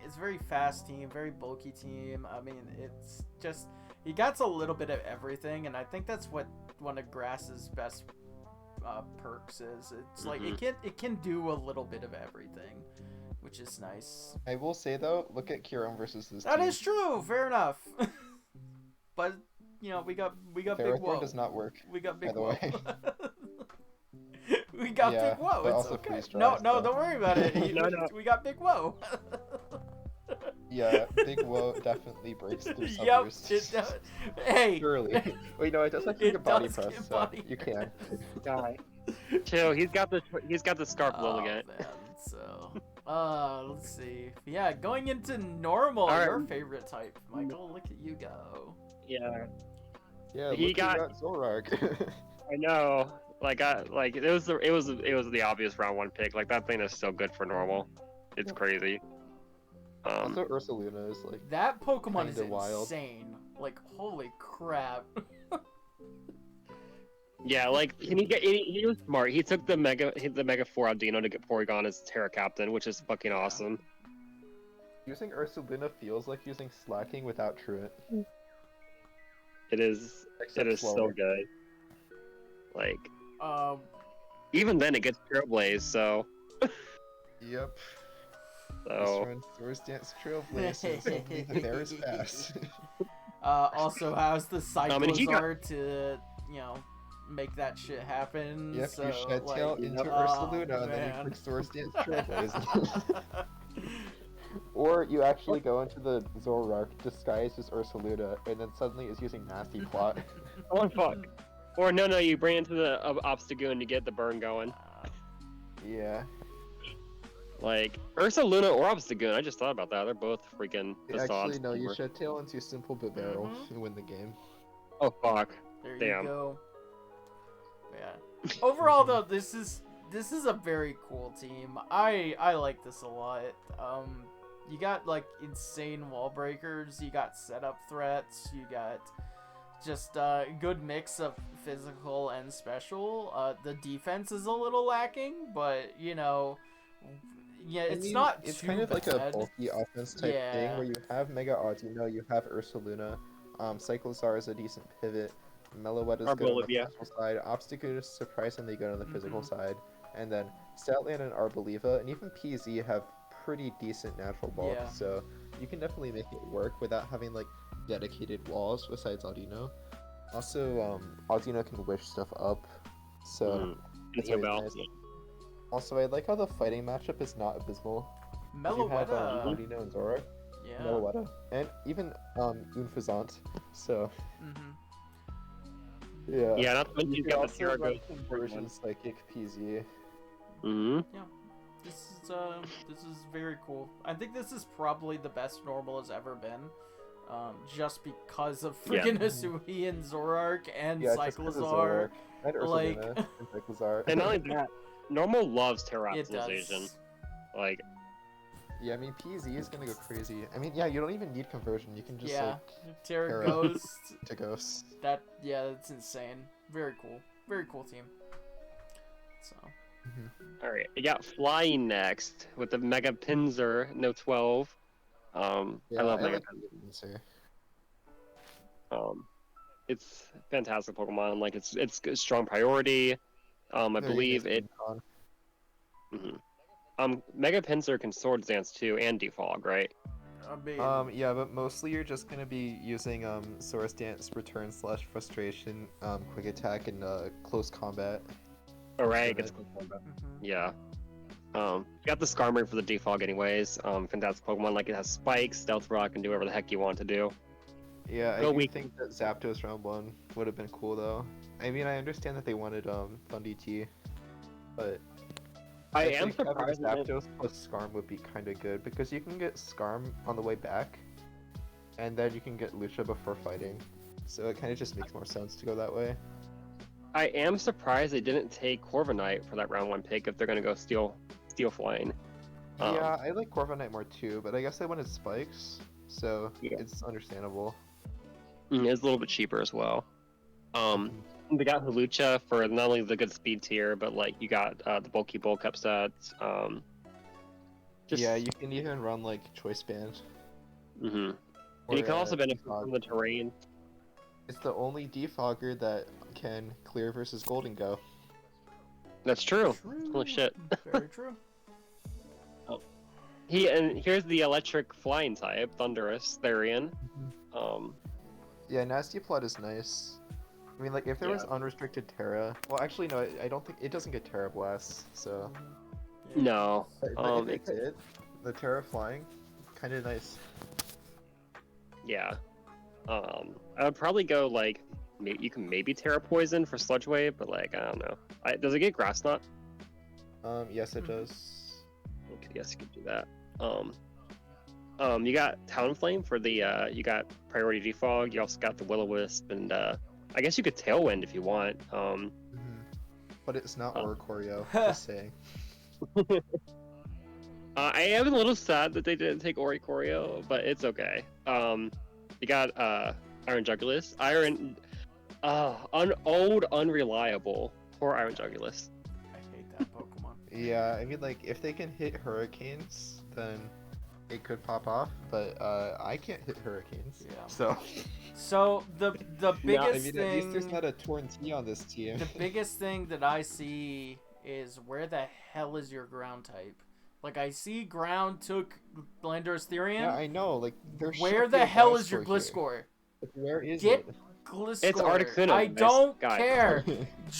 It's a very fast team, very bulky team. I mean, it's just he gets a little bit of everything, and I think that's what one of Grass's best perks is. It's like it can do a little bit of everything, which is nice. I will say though, look at Kyurem versus this That team. is true. Fair enough. But we got Big Ferrothorn Whoa. does not work. We got Big by the Whoa. way. We got Yeah, Big Whoa. but It's also okay. freeze No, dries, no, so. don't worry about it. No. We got Big Whoa. Yeah, Big Woe definitely breaks through Yep, suffers. it does. Hey. Surely. Wait, no, it does actually It get body does press, get so body you can. Guy. Chill. He's got the scarf Lilligant. Oh, man. So, let's see. Yeah, going into normal, All right. your favorite type, Michael. Look at you go. Yeah. Yeah, He look who got- got Zoroark. I know. Like it was the obvious round one pick. Like that thing is so good for normal. It's crazy. Also, Ursaluna is like. That Pokemon is Kinda wild. insane. Like, holy crap. Yeah, like he was smart. He took the Mega 4 Aldino to get Porygon as Terra Captain, which is fucking awesome. Using Ursaluna feels like using Slacking without Truant. It is so slower. good. Like Um, even then it gets Trailblaze, so Yep. so This run Swords Dance Trailblaze, and suddenly the bear is fast. also has the mean, he got- Cyclozar to, make that shit happen. Yep, so, you shed like, tail into oh, Ursaluna, and then you man. click Swords Dance Trailblaze. Or you actually go into the Zoroark disguised as Ursaluna, and then suddenly is using Nasty Plot. oh fuck. Or no, you bring it to the Obstagoon to get the burn going. Yeah. Like Ursa Luna or Obstagoon, I just thought about that. They're both freaking Actually, facades. no, you should tail into Simple Barrel and win the game. Oh fuck. There Damn. you go. Yeah. Overall, though, this is a very cool team. I like this a lot. You got like insane wall breakers. You got setup threats. You got just a good mix of physical and special. The defense is a little lacking, but you know, yeah, it's not. It's too kind of like a bad. bulky offense type thing where you have Mega Audino, you have Ursaluna, Cyclozar is a decent pivot, Meloetta is good on the physical side, Obstagoon is surprisingly good on the physical side, and then Statland and Arboliva and even PZ have pretty decent natural bulk, so you can definitely make it work without having like dedicated walls besides Audino. Also, Audino can wish stuff up, so it's nice. Also, I like how the fighting matchup is not abysmal. You have Audino and Zora, Meloetta, and even Unfazant. So yeah, not when you got the Tirago conversion Psychic PZ. Yeah, this is very cool. I think this is probably the best normal has ever been. Just because of freaking Hisui and Zorark and Cyclozar. And like, and Cyclozar. And not only that, normal loves terrestrialization. Like, yeah, I mean PZ is gonna go crazy. I mean, yeah, you don't even need conversion. You can just like Terra Ghost to Ghost. That's insane. Very cool team. So. All right, you got Flying next with the Mega Pinzer No 12. I love Mega Pinzer. It's fantastic Pokemon. Like it's strong priority. I believe it. Mega Pincer can Sword Dance too and Defog, right? Yeah, but mostly you're just gonna be using Sword Dance, Return / Frustration, Quick Attack, and Close Combat. Alright, it's close combat. Yeah. You got the Skarmory for the Defog anyways. Fantastic Pokemon, like it has spikes, Stealth Rock, and do whatever the heck you want to do. Yeah, I do think that Zapdos round 1 would have been cool though. I mean, I understand that they wanted Fundy T, but I am surprised Zapdos plus Skarm would be kind of good because you can get Skarm on the way back, and then you can get Lucia before fighting. So it kind of just makes more sense to go that way. I am surprised they didn't take Corviknight for that round 1 pick if they're gonna go Steel Flying. Yeah, I like Corviknight more too, but I guess they wanted spikes, so it's understandable. It's a little bit cheaper as well. They got Hulucha for not only the good speed tier, but like you got the bulky bulk up sets. Yeah, you can even run like Choice Band. And you can also benefit from the terrain. It's the only defogger that can clear versus Golden Go. That's true. Holy shit. Very true. And here's the electric flying type, Thundurus, Therian. Yeah, Nasty Plot is nice. I mean, like, if there was unrestricted Terra... Well, actually, no, I don't think... It doesn't get Terra Blast, so... No. But if it did, the Terra Flying, kind of nice. Yeah. I would probably go, like... you can maybe Terra Poison for Sludge Wave, but, like, I don't know. Does it get Grass Knot? Yes, it does. Okay, yes, you can do that. You got Talonflame for the, you got Priority Defog, you also got the Will-O-Wisp, and, I guess you could Tailwind if you want. But it's not Oricorio, just saying. I am a little sad that they didn't take Oricorio, but it's okay. You got, Iron Jugulis. Old, unreliable. Poor Iron Jugulis. I hate that Pokemon. Yeah, I mean, like, if they can hit Hurricanes, then it could pop off, but I can't hit Hurricanes. Yeah. So the biggest thing. At least there's not a Torn T on this team. The biggest thing that I see is where the hell is your ground type? Like I see ground took Blando's Therian. Yeah, I know. Like where the hell is your Gliscor? Where is it? Gliscor. It's Articuno. I don't care.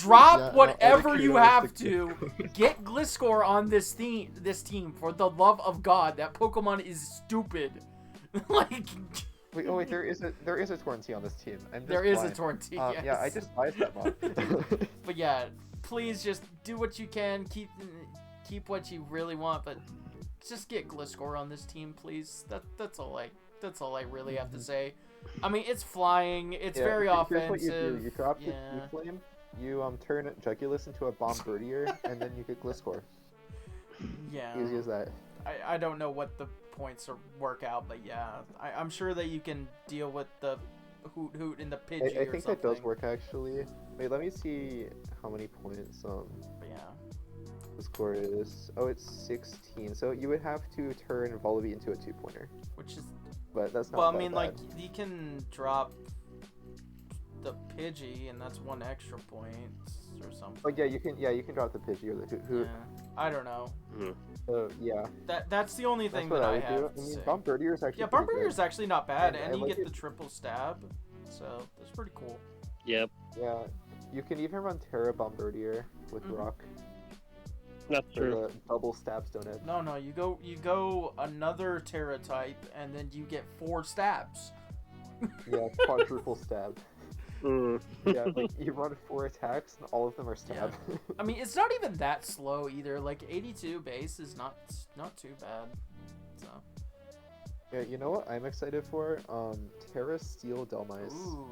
Drop whatever you have to. Get Gliscor on this team for the love of God. That Pokemon is stupid. Like. Wait, there is a Torn T on this team. There is a Torn T. Yes. Yeah, I just buy that mod. But yeah, please just do what you can. Keep what you really want, but just get Gliscor on this team, please. That's all I really have to say. I mean, it's flying. It's very Here's offensive. what you do. You drop the yeah. Flame. You turn Jugulus into a Bombardier, and then you get Gliscor. Yeah. Easy as that. I don't know what the points work out, but yeah, I'm sure that you can deal with the Hoot and the Pidgey I or think something. that does work actually. Wait, let me see how many points But yeah. the score is. Oh, it's 16. So you would have to turn Volibee into a 2-pointer. Which is But that's not well, I that mean, bad. like you can drop the Pidgey, and that's 1 extra point or something. Oh yeah, you can drop the Pidgey or the Hoot. Yeah. I don't know. So yeah. That's the only thing That's what that I I would have do. to I mean, say. Bombardier is actually Yeah, pretty Bombardier is good. actually not bad, And and I you like get it. the triple stab, so that's pretty cool. Yep, Yeah, you can even run Terra Bombardier with Rock. that's So true. the double stabs don't add. No, you go another Terra type, and then you get 4 stabs. Yeah, quadruple stab. Mm. Yeah, like you run 4 attacks and all of them are stab. I mean, it's not even that slow either. Like 82 base is not too bad. So. Yeah, you know what I'm excited for? Terra Steel Delmise. Ooh.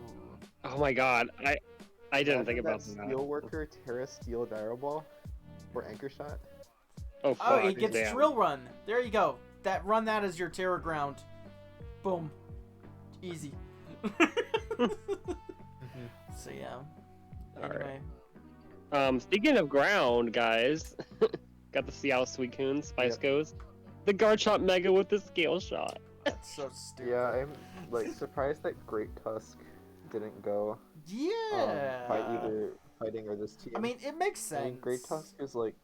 Oh my god, I didn't think Imagine about that. that. Steel Worker, Terra Steel Gyro Ball, or Anchor Shot. Oh Oh, fuck, it gets damn. Drill Run. There you go. Run that as your Terra Ground. Boom. Easy. So yeah. Anyway. Alright. Speaking of ground, guys, got to see how Suicune Spice goes. The Garchomp Mega with the Scale Shot. That's so stupid. Yeah, I'm like surprised that Great Tusk didn't go. Yeah. By either fighting or this team. I mean, it makes sense. I mean, Great Tusk is like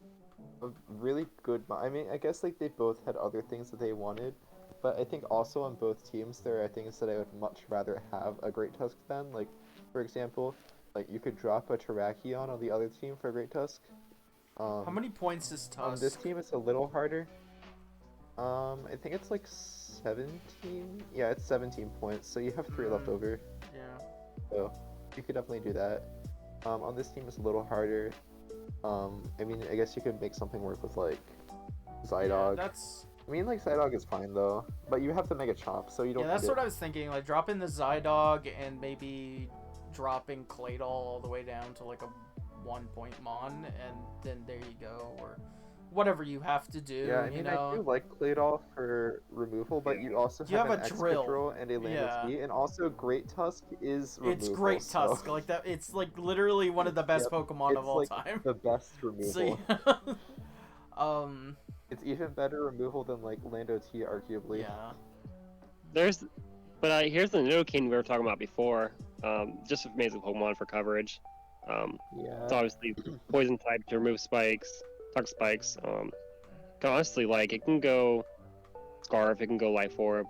a really good. I mean, I guess like they both had other things that they wanted, but I think also on both teams there are things that I would much rather have a Great Tusk than. Like, for example, like you could drop a Terrakion on the other team for Great Tusk. How many points is Tusk? On this team, it's a little harder. I think it's like 17. Yeah, it's 17 points. So you have 3 left over. Yeah. So you could definitely do that. On this team, it's a little harder. I mean, I guess you could make something work with like Zydog. Yeah, that's. I mean, like Zydog is fine though, but you have to make a chop, so you don't. Yeah, that's need what it. I was thinking. Like dropping the Zydog and maybe dropping Claydol all the way down to like a 1-point Mon, and then there you go, or whatever you have to do. Yeah, I mean, I do like Claydol for removal, but you also You have an a drill. Excadrill and a Lando T, and also Great Tusk is removal. It's Great so Tusk, like that. It's like literally one of the best Pokemon of it's all like time. the best removal. So, It's even better removal than like Lando T, arguably. yeah. But here's the Nidoking we were talking about before. Just amazing Pokemon for coverage. Yeah. It's obviously poison type to remove spikes, tuck spikes. Honestly, like it can go Scarf, it can go Life Orb,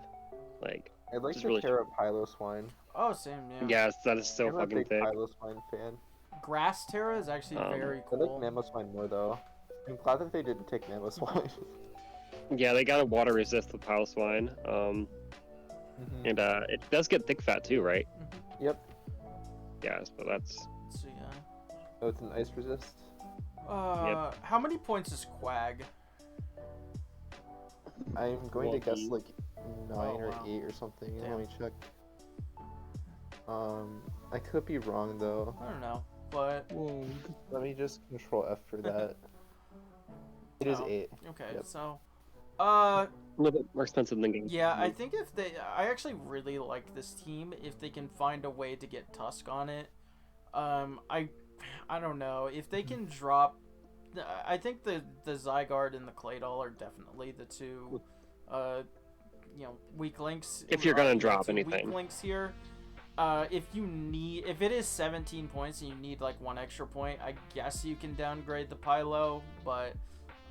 like. I like Just the really Terra Piloswine. Oh, same. Yeah. Yes, that is so I'm a fucking big thick. Piloswine fan. Grass Terra is actually very I like cool. Mamoswine more though. I'm glad that they didn't take Mamoswine. Yeah, they got a water resist with Piloswine. And it does get thick fat too, right? Yep. Yeah, so that's. So yeah. Oh, it's an ice resist. How many points is Quag? I'm going to guess 12. like 9 or wow. 8 or something. Damn. Let me check. I could be wrong though. I don't know, but Let me just control F for that. It is Oh. 8. okay. Yep. So, A little bit more expensive than Game. yeah, I think I actually really like this team if they can find a way to get Tusk on it. I don't know if they can drop. I think the Zygarde and the Claydol are definitely the two, weak links. If you're gonna You got drop two anything. weak links here. If it is 17 points and you need like 1 extra point, I guess you can downgrade the Pylo, but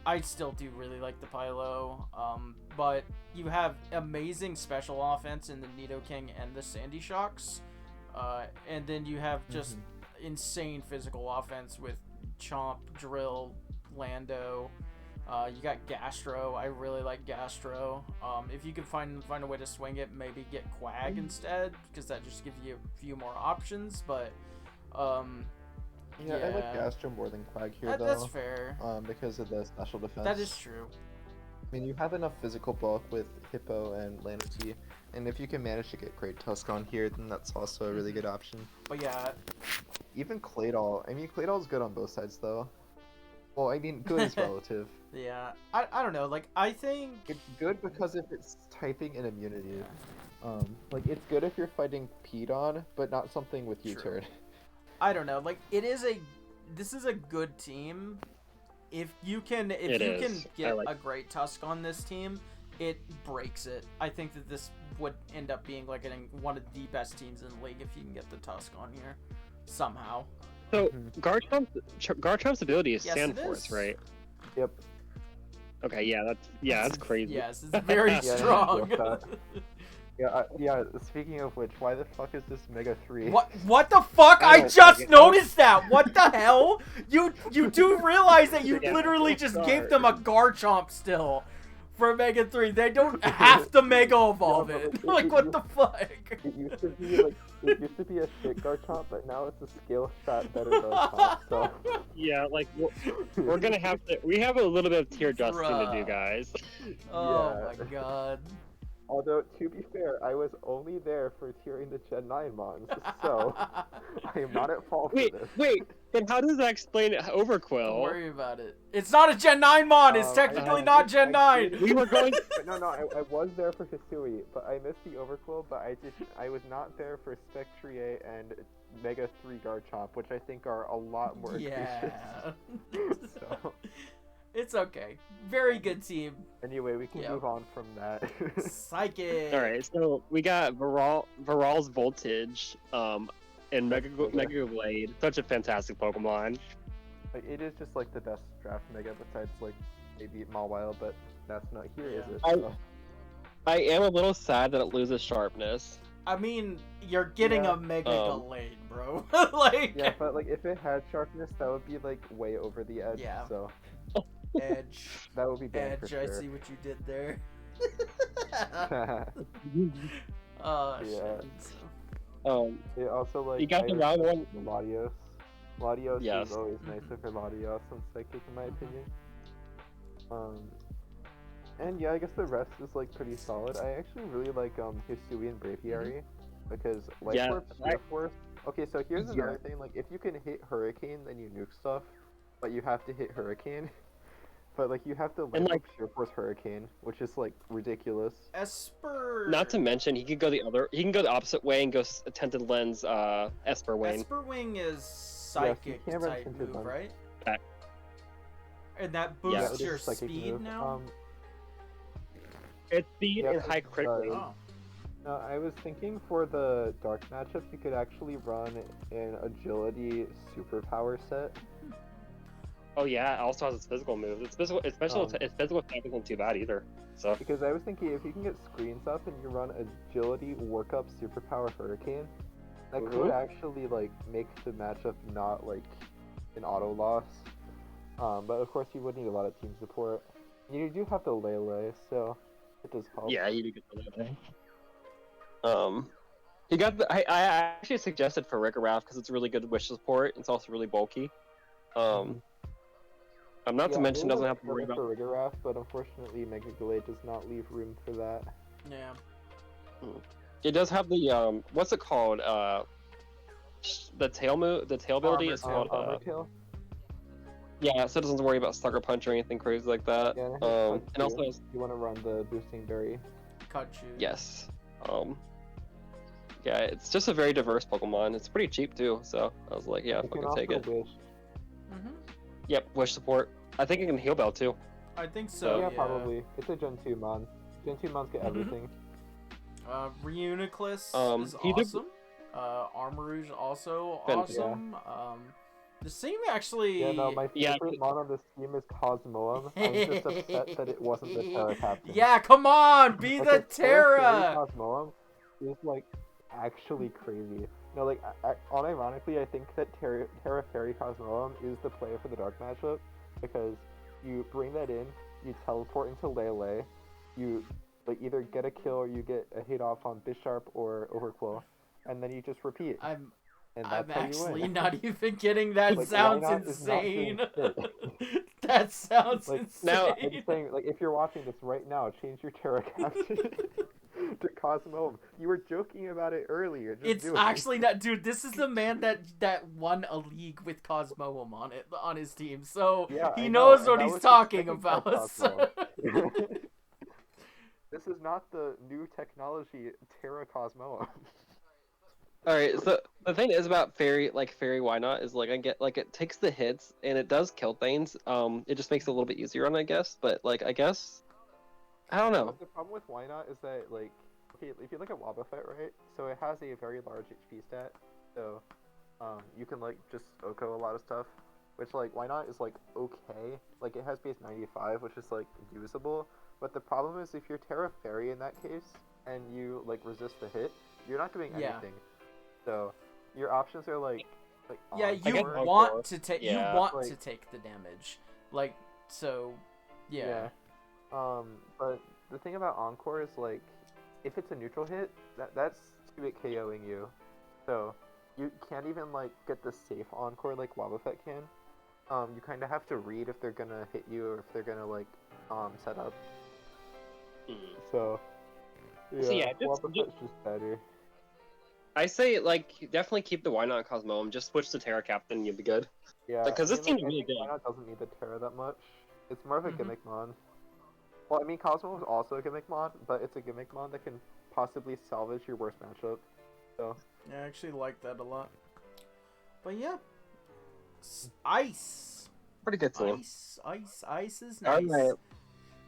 I still do really like the Pylo. But you have amazing special offense in the Nidoking and the Sandy Shocks, and then you have just insane physical offense with Chomp, Drill, Lando. You got Gastro. I really like Gastro. If you could find a way to swing it, maybe get Quag instead, because that just gives you a few more options. But Yeah, I like Gastro more than Quag here though. that's fair. Because of the special defense. That is true. I mean, you have enough physical bulk with Hippo and Lanity, and if you can manage to get Great Tusk on here, then that's also a really good option. But yeah, Even Claydol. I mean, Claydol's good on both sides, though. Well, I mean, good is relative. yeah. I don't know. Like, I think It's good because if it's typing and immunity. Like, it's good if you're fighting Pedon, but not something with U-turn. I don't know. Like, this is a good team. If you can get a Great Tusk on this team, it breaks it. I think that this would end up being like one of the best teams in the league if you can get the Tusk on here somehow. So Garchomp's ability is Yes, Sand it Force, is. right? Yep. Okay, yeah, that's crazy. Yes, it's very Yeah, strong. Yeah, speaking of which, why the fuck is this Mega 3? What the fuck? I I don't just fucking know. noticed that. What the hell? You do realize that you Yeah, literally that's just a gave start. them a Garchomp still for Mega 3. They don't have to Mega Evolve Yeah, it. but Like, what the fuck? It used to be a shit Garchomp, but now it's a skill shot better Garchomp, so... Yeah, like we're gonna have to. We have a little bit of tier adjusting to do, Bruh. guys. Oh Yeah. my god. Although, to be fair, I was only there for tiering the Gen 9 mons, so I am not at fault Wait, for this. wait. Then how does that explain Don't Overquill? worry about it. It's not a Gen 9 mon. It's technically not Gen 9. We were going. No, I was there for Hisui, but I missed the Overquill, but I was not there for Spectrier and Mega 3 Garchomp, which I think are a lot more Yeah. egregious. So, It's okay. Very good team. anyway, we can Yep. move on from that. Psychic. All right, so we got Viral's Voltage, and Mega Blade. Such a fantastic Pokemon. Like, it is just like the best draft Mega besides like maybe Mawile, but that's not here, is Yeah. it? So- I am a little sad that it loses sharpness. I mean, you're getting Yeah. a Mega Gallade, bro. Like, Yeah, but like if it had sharpness, that would be like way over the edge. Yeah. So Edge. that would be bad Edge, for I sure. see what you did there. Yeah. Shit. It also like You got the I round one. respect Latios. Latios Yes. is always nicer for Latios than Psychic in my opinion. And yeah, I guess the rest is like pretty solid. I actually really like Hisui and Braviary because Life Yeah, Orb, I- Spear Force. Okay, so here's Yeah. another thing. Like if you can hit Hurricane, then you nuke stuff, but you have to hit Hurricane. But like you have to And, Life Orb Sheer Force Hurricane, which is like ridiculous. Esper. Not to mention, he could go the opposite way and go Tinted Lens, Esper Wing. Esper Wing is psychic can't run type Tinted move, Lens. right? Yeah. And that Yeah, boosts it is your a psychic speed move. now. It's speed Yeah, and high crit uh, rate. Oh. I was thinking for the dark matchups, you could actually run an agility superpower set. Oh yeah, it also has its physical moves. Its physical attack isn't too bad either. So Because I was thinking if you can get screens up and you run agility workup superpower hurricane, that could Mhm. actually like make the matchup not like an auto loss. But of course you would need a lot of team support. You do have the Lele, so it does help. yeah, you do get the thing. He got the. I actually suggested for Rigorath because it's really good wish support. It's also really bulky. Not to I mention really doesn't like have to worry Flare about. for Rigorath, but unfortunately Mega Gallade does not leave room for that. Yeah. It does have the what's it called? The tail move. The tail ability Armor is tail. called. Armor Tail? Yeah, so it doesn't worry about Sucker Punch or anything crazy like that. Yeah, it has And Cut also Shoe. has, You want to run the boosting berry. Cut you. yes. Yeah, it's just a very diverse Pokemon. It's pretty cheap too, so I was like, yeah, You can fucking take it. also wish. Mhm. Yep, wish support. I think it can heal bell too. I think so. yeah, probably. It's a Gen 2 mon. Gen 2 mons get Mhm. everything. Reuniclus is he did- awesome. Armarouge also Fantastic. awesome. The same actually. Yeah, no, my Yeah. favorite mon on this team is Cosmoem. I was just upset that it wasn't the Terra Captain. Yeah, come on, be the Like, Terra. Cosmoem is like actually crazy. No, like unironically, I think that Terra Fairy Cosmoem is the play for the dark matchup because you bring that in, you teleport into Lele, you like either get a kill or you get a hit off on Bisharp or Overquill, and then you just repeat. I'm And that's I'm how you actually win. not even kidding. That Like, sounds Lynott is not doing insane. shit. That sounds Like, insane. now- I'm just saying, like, if you're watching this right now, change your Terra captain to Cosmo. You were joking about it earlier. Just It's do it. actually not, dude. This is the man that won a league with Cosmoem on his team, so Yeah, he I know, knows and what that he's was his talking second time about. Cosmo. This is not the new technology Terra Cosmo. All right, so the thing is about fairy why not is like I get like it takes the hits and it does kill things. It just makes it a little bit easier on I guess, but like I guess I don't know. The problem with why not is that, like, okay, if you look at Wobbuffet, right? So it has a very large HP stat, so you can like just Oko a lot of stuff, which like why not is like okay. Like it has base 95, which is like usable. But the problem is if you're Terra Fairy in that case and you like resist the hit, you're not doing Yeah. anything. So your options are like Yeah, Encore. you Encore. want to take Yeah. you want Like- to take the damage, like so. Yeah. But the thing about Encore is like, if it's a neutral hit, that's 2-hit KOing you. So you can't even like get the safe Encore like Wobbuffet can. You kind of have to read if they're gonna hit you or if they're gonna like set up. So yeah, So, yeah, Wobbuffet's just better. I say like definitely keep the why not Cosmo and just switch to Terra Captain and you'll be good. Yeah, Because this I team's I really think good. Why Not doesn't need the Terra that much. It's more of a Mhm. gimmick mon. Well, I mean, Cosmo is also a gimmick mon, but it's a gimmick mon that can possibly salvage your worst matchup. So Yeah, I actually like that a lot. But yeah, Ice. Pretty good team. Ice is All nice. right.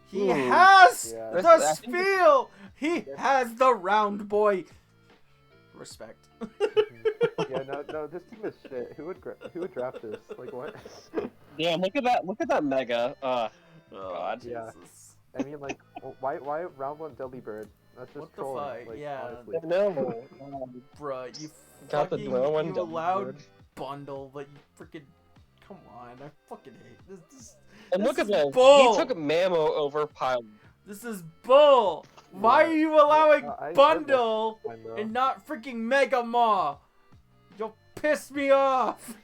He Ooh. has Yeah. the I think spiel. He has the round boy. Respect. yeah, no, this team is shit. Who would draft this? Like what? Damn, look at that! Look at that mega. Oh, God. Yeah. Jesus. I mean, like, why round one Delibird? That's just What the trolling. fuck? Like, Yeah. honestly. No. Bruh, you Got the fucking no one you double allowed bird. bundle, but you freaking come on! I fucking hate this. And look This at is this. bull. He took Mamo over Pile. This is bull. Why Yeah. are you allowing I love bundle Fine, though. and not freaking Mega Maw? You'll piss me off.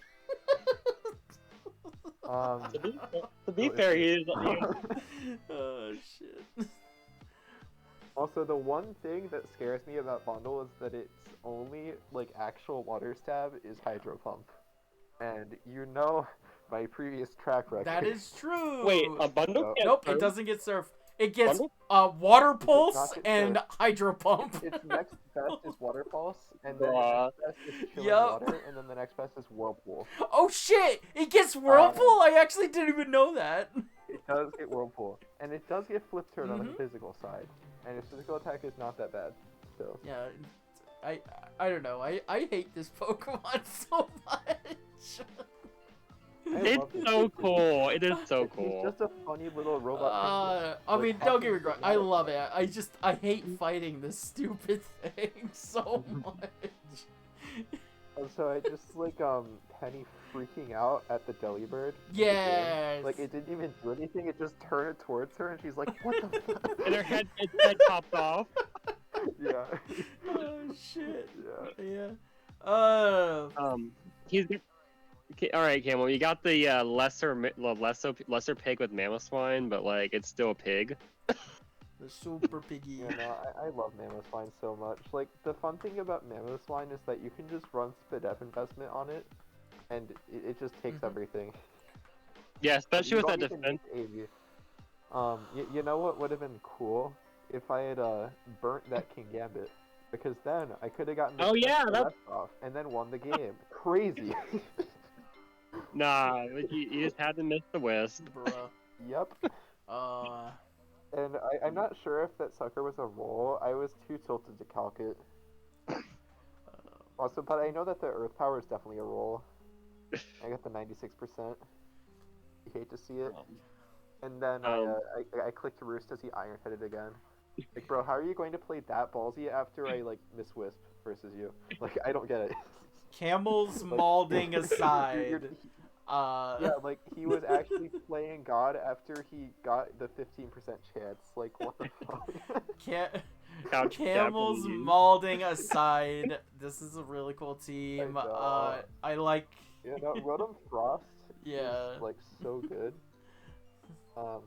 To be fair, he Oh shit. Also, the one thing that scares me about Bundle is that its only like actual water stab is Hydro Pump, and you know my previous track record. That is true. Wait, a bundle? No. can't Nope, turn? it doesn't get surf. It gets Bundle? water not pulse get and surf. hydro pump. Its next best is Water Pulse, and then the Bruh. next best is Chilling Yup. Water, and then the next best is Whirlpool. Oh shit! It gets whirlpool. I actually didn't even know that. It does get Whirlpool, and it does get Flip Turn on the Mhm. physical side, and its physical attack is not that bad. So Yeah, I don't know. I hate this Pokemon so much. I It's love it. so cool. It is so He's cool. just a funny little robot. I Like, mean, how don't can get me you wrong. not I like love that? it. I hate fighting this stupid thing so much. And so I just like Penny freaking out at the Delibird. in the game. Yes. Like it didn't even do anything. It just turned it towards her, and she's like, "What the fuck?" And her head, its head popped off. Yeah. Oh shit. Yeah. Yeah. He's. Okay, all right, Camel. You got the lesser pig with Mamoswine, but like it's still a pig. The super piggy. Yeah, no, I love Mamoswine so much. Like, the fun thing about Mamoswine is that you can just run Spadef investment on it, and it just takes Mhm. everything. Yeah, especially You with that don't even defense. need AV. You know what would have been cool? If I had burnt that King Gambit. Because then I could have gotten the Oh, yeah, the that- left off, and then won the game. Crazy. Nah, you just had to miss the wisp. Bruh. Yep. Uh. And I'm not sure if that sucker was a roll. I was too tilted to calc it. Also, but I know that the Earth Power is definitely a roll. I got the 96%. You hate to see it. And then I clicked Roost as he Iron-Headed again. Like, bro, how are you going to play that ballsy after I, like, miss Wisp versus you? Like, I don't get it. Camels Like, malding you're- aside. Yeah, like, he was actually playing God after he got the 15% chance. Like, what the fuck? Couch Camels Japanese. malding aside, this is a really cool team. I know. I like. You know, Rotom Frost Yeah. is, like, so good. Um,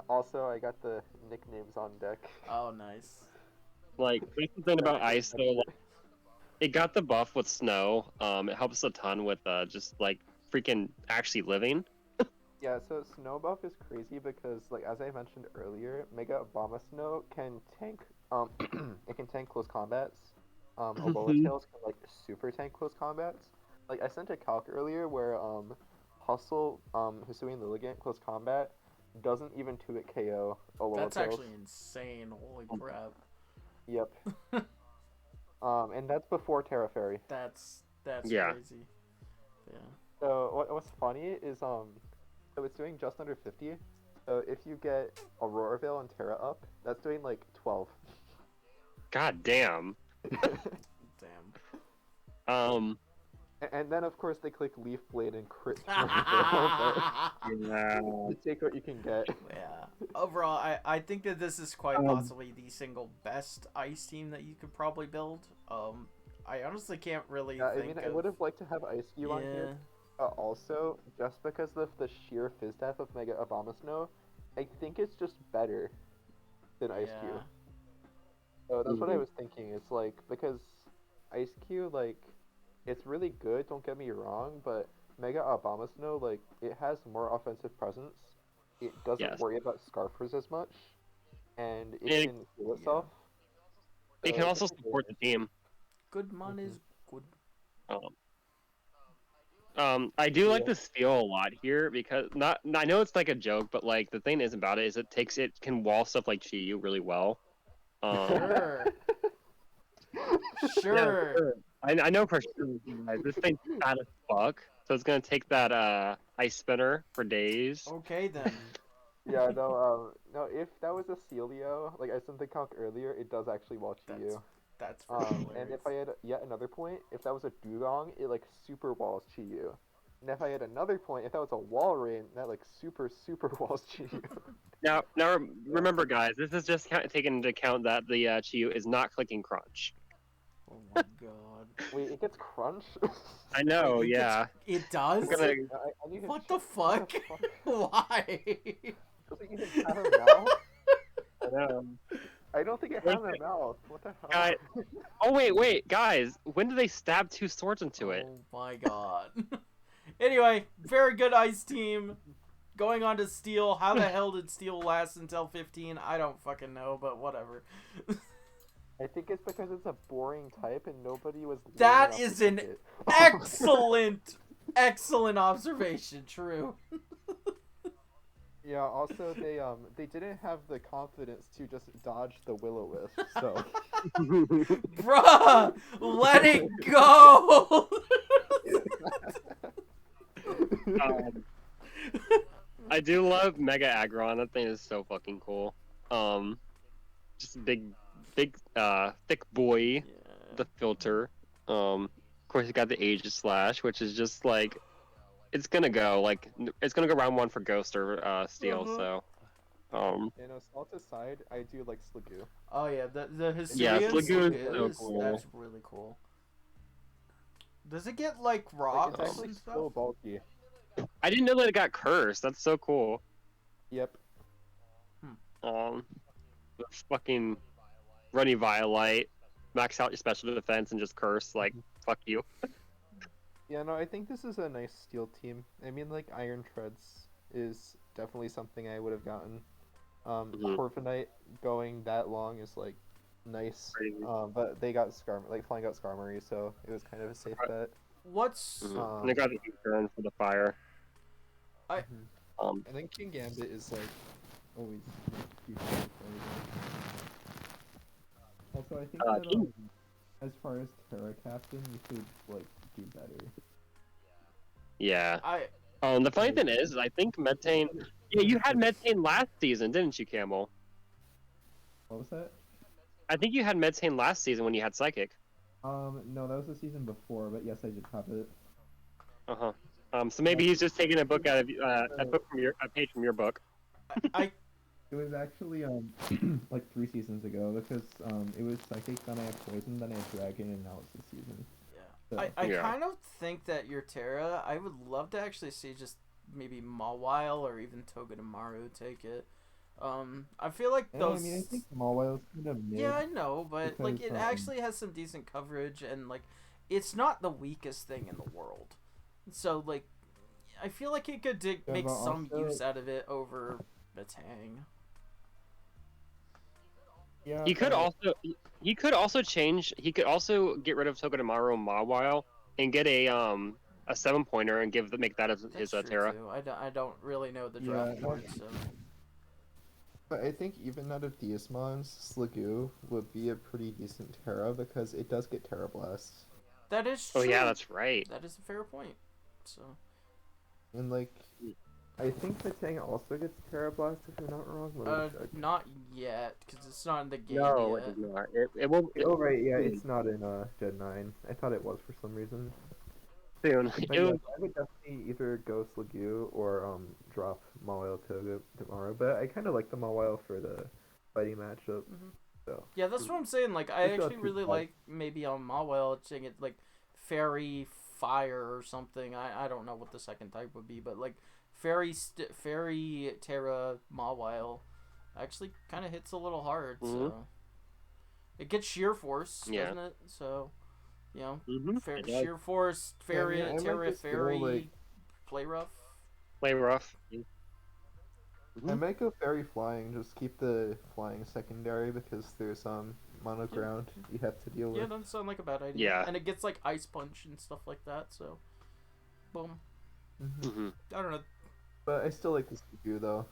Also, I got the nicknames on deck. Oh, nice. Like, that's the thing about ice, though. Like, it got the buff with snow. It helps a ton with just like freaking actually living. Yeah, so snow buff is crazy because, like, as I mentioned earlier, Mega Obama Snow can tank. It can tank close combats. Alola Mhm. Tails can like super tank close combats. Like I sent a calc earlier where Hustle Hisui and Lilligant close combat doesn't even 2-hit KO Alola That's Tails. actually insane. Holy crap. Yep. And that's before Terra Fairy. That's Yeah. crazy. Yeah. So what's funny is so it's doing just under 50. So if you get Aurora Veil and Terra up, that's doing like 12. God damn. Damn. Um. And then of course they click Leaf Blade and crit Aurora Veil, Yeah. but you take what you can get. Yeah. Overall, I think that this is quite Um, possibly the single best ice team that you could probably build. I honestly can't really I think mean, I of. would have liked to have Ice Cube on here. Also, just because of the sheer fizz tap of Mega Abomasnow, I think it's just better than Ice Yeah. Cube. So that's what I Mhm. was thinking. It's like because Ice Cube, like, it's really good. Don't get me wrong, but Mega Abomasnow, like, it has more offensive presence. It doesn't Yes. worry about Scarfers as much, and it It, can heal itself. it So can it's also actually really support the team. Good man nice. is good. Um, I do like Yeah. the steal a lot here because not. I know it's like a joke, but like the thing is about it is it can wall stuff like Chi really well. Sure. Yeah, Sure. sure. I know for sure. Guys, this thing's fat as fuck, so it's gonna take that ice spinner for days. Okay then. Yeah, no, no, if that was a Celio, like I sent the calc earlier, it does actually watch That's you. that's freaking And hilarious. if I had yet another point, if that was a Dugong, it like super walls Chiyu. And if I had another point, if that was a Walrein, that like super walls Chiyu. Now remember, guys, this is just taking into account that the Chiyu is not clicking crunch. Oh my god. Wait, it gets crunch? I Wait, know, it gets yeah. it does? I'm gonna. I need to What check. the fuck? Why? Does it even have a mouth? I know. I don't think it Wait, has a mouth. What the hell? guys. Oh wait, guys. When did they stab two swords into it? Oh my god. Anyway, very good ice team. Going on to Steel. How the hell did Steel last until 15? I don't fucking know, but whatever. I think it's because it's a boring type and nobody was. That learning off is the an ticket. excellent observation. True. Yeah. Also, they didn't have the confidence to just dodge the Will-O-Wisp. So Bruh, let it go. um, I do love Mega Aggron. That thing is so fucking cool. Just a big, thick boy. Yeah. The filter. Of course, you got the Aegis Slash, which is just like it's gonna go round one for Ghost or Steel. Uh-huh. So, you know, salt aside, I do like Sligoo. Oh yeah, the yeah, Hisuian Sligoo is so is cool. that's really cool. Does it get like Like rocks it's actually and so stuff? bulky. I didn't know that it got cursed. That's so cool. Yep. The fucking runny Violite, max out your special defense and just curse like fuck you. Yeah, no, I think this is a nice steel team. I mean, like Iron Treads is definitely something I would have gotten. Mhm. Corviknight going that long is like nice. Crazy. But they got flying out Skarmory, so it was kind of a safe bet. What's And they got the turn for the fire. I think King Gambit is like always huge. Also, I think that King- as far as Terra Captain, you should like do better. Yeah. I The funny thing is, I think Metane. Yeah, you had Metane last season, didn't you, Camel? What was that? I think you had Metane last season when you had Psychic. No, that was the season before, but yes, I did have it. Uh huh. So maybe he's just taking a book out of a page from your book. I It was actually like 3 seasons ago because it was Psychic, then I had Poison, then I had Dragon, and now it's this season. So, I Yeah. kind of think that your Terra, I would love to actually see just maybe Mawile or even Togedemaru take it. I feel like Yeah, those. I mean, I think Mawile's kind of mid. Yeah, I know, but like because, it actually has some decent coverage, and like it's not the weakest thing in the world. So like, I feel like he could Yeah, make but some also- use out of it over Batang. Yeah, He could but- also change. He could also get rid of Togedemaru and Mawile and get a 7-pointer and make that That's his true Terra. too. I don't really know the Yeah, draft no. board, so But I think even out of Deismons, Sliggoo would be a pretty decent Terra because it does get Terra Blast. that is true. Oh yeah, that's right. That is a fair point. So And like, I think Batang also gets Terra Blast if I'm not wrong. Let me check. not yet, because it's not in the game No, yet. it does not. It will. Oh right, yeah, it's not in Gen 9. I thought it was for some reason. Soon. But It yeah, will- I would definitely either go Sliggoo or drop Mawile Togedemaru. But I kind of like the Mawile for the fighting matchup. Mhm. So Yeah, that's what I'm saying. Like, I It's not actually too really bad. like maybe on Mawile saying it like Fairy Fire or something. I don't know what the second type would be, but like Fairy Terra Mawile actually kind of hits a little hard. So it gets Sheer Force, Yeah. doesn't it? So you know, it does. Sheer Force, Fairy I might Terra just go, Fairy, like- Play Rough. Play rough. I might go Fairy Flying. Just keep the flying secondary because there's mono ground you have to deal Yeah, with. doesn't sound like a bad idea. Yeah. And it gets like Ice Punch and stuff like that. So boom. Mhm. I don't know. But I still like the Sliggoo though.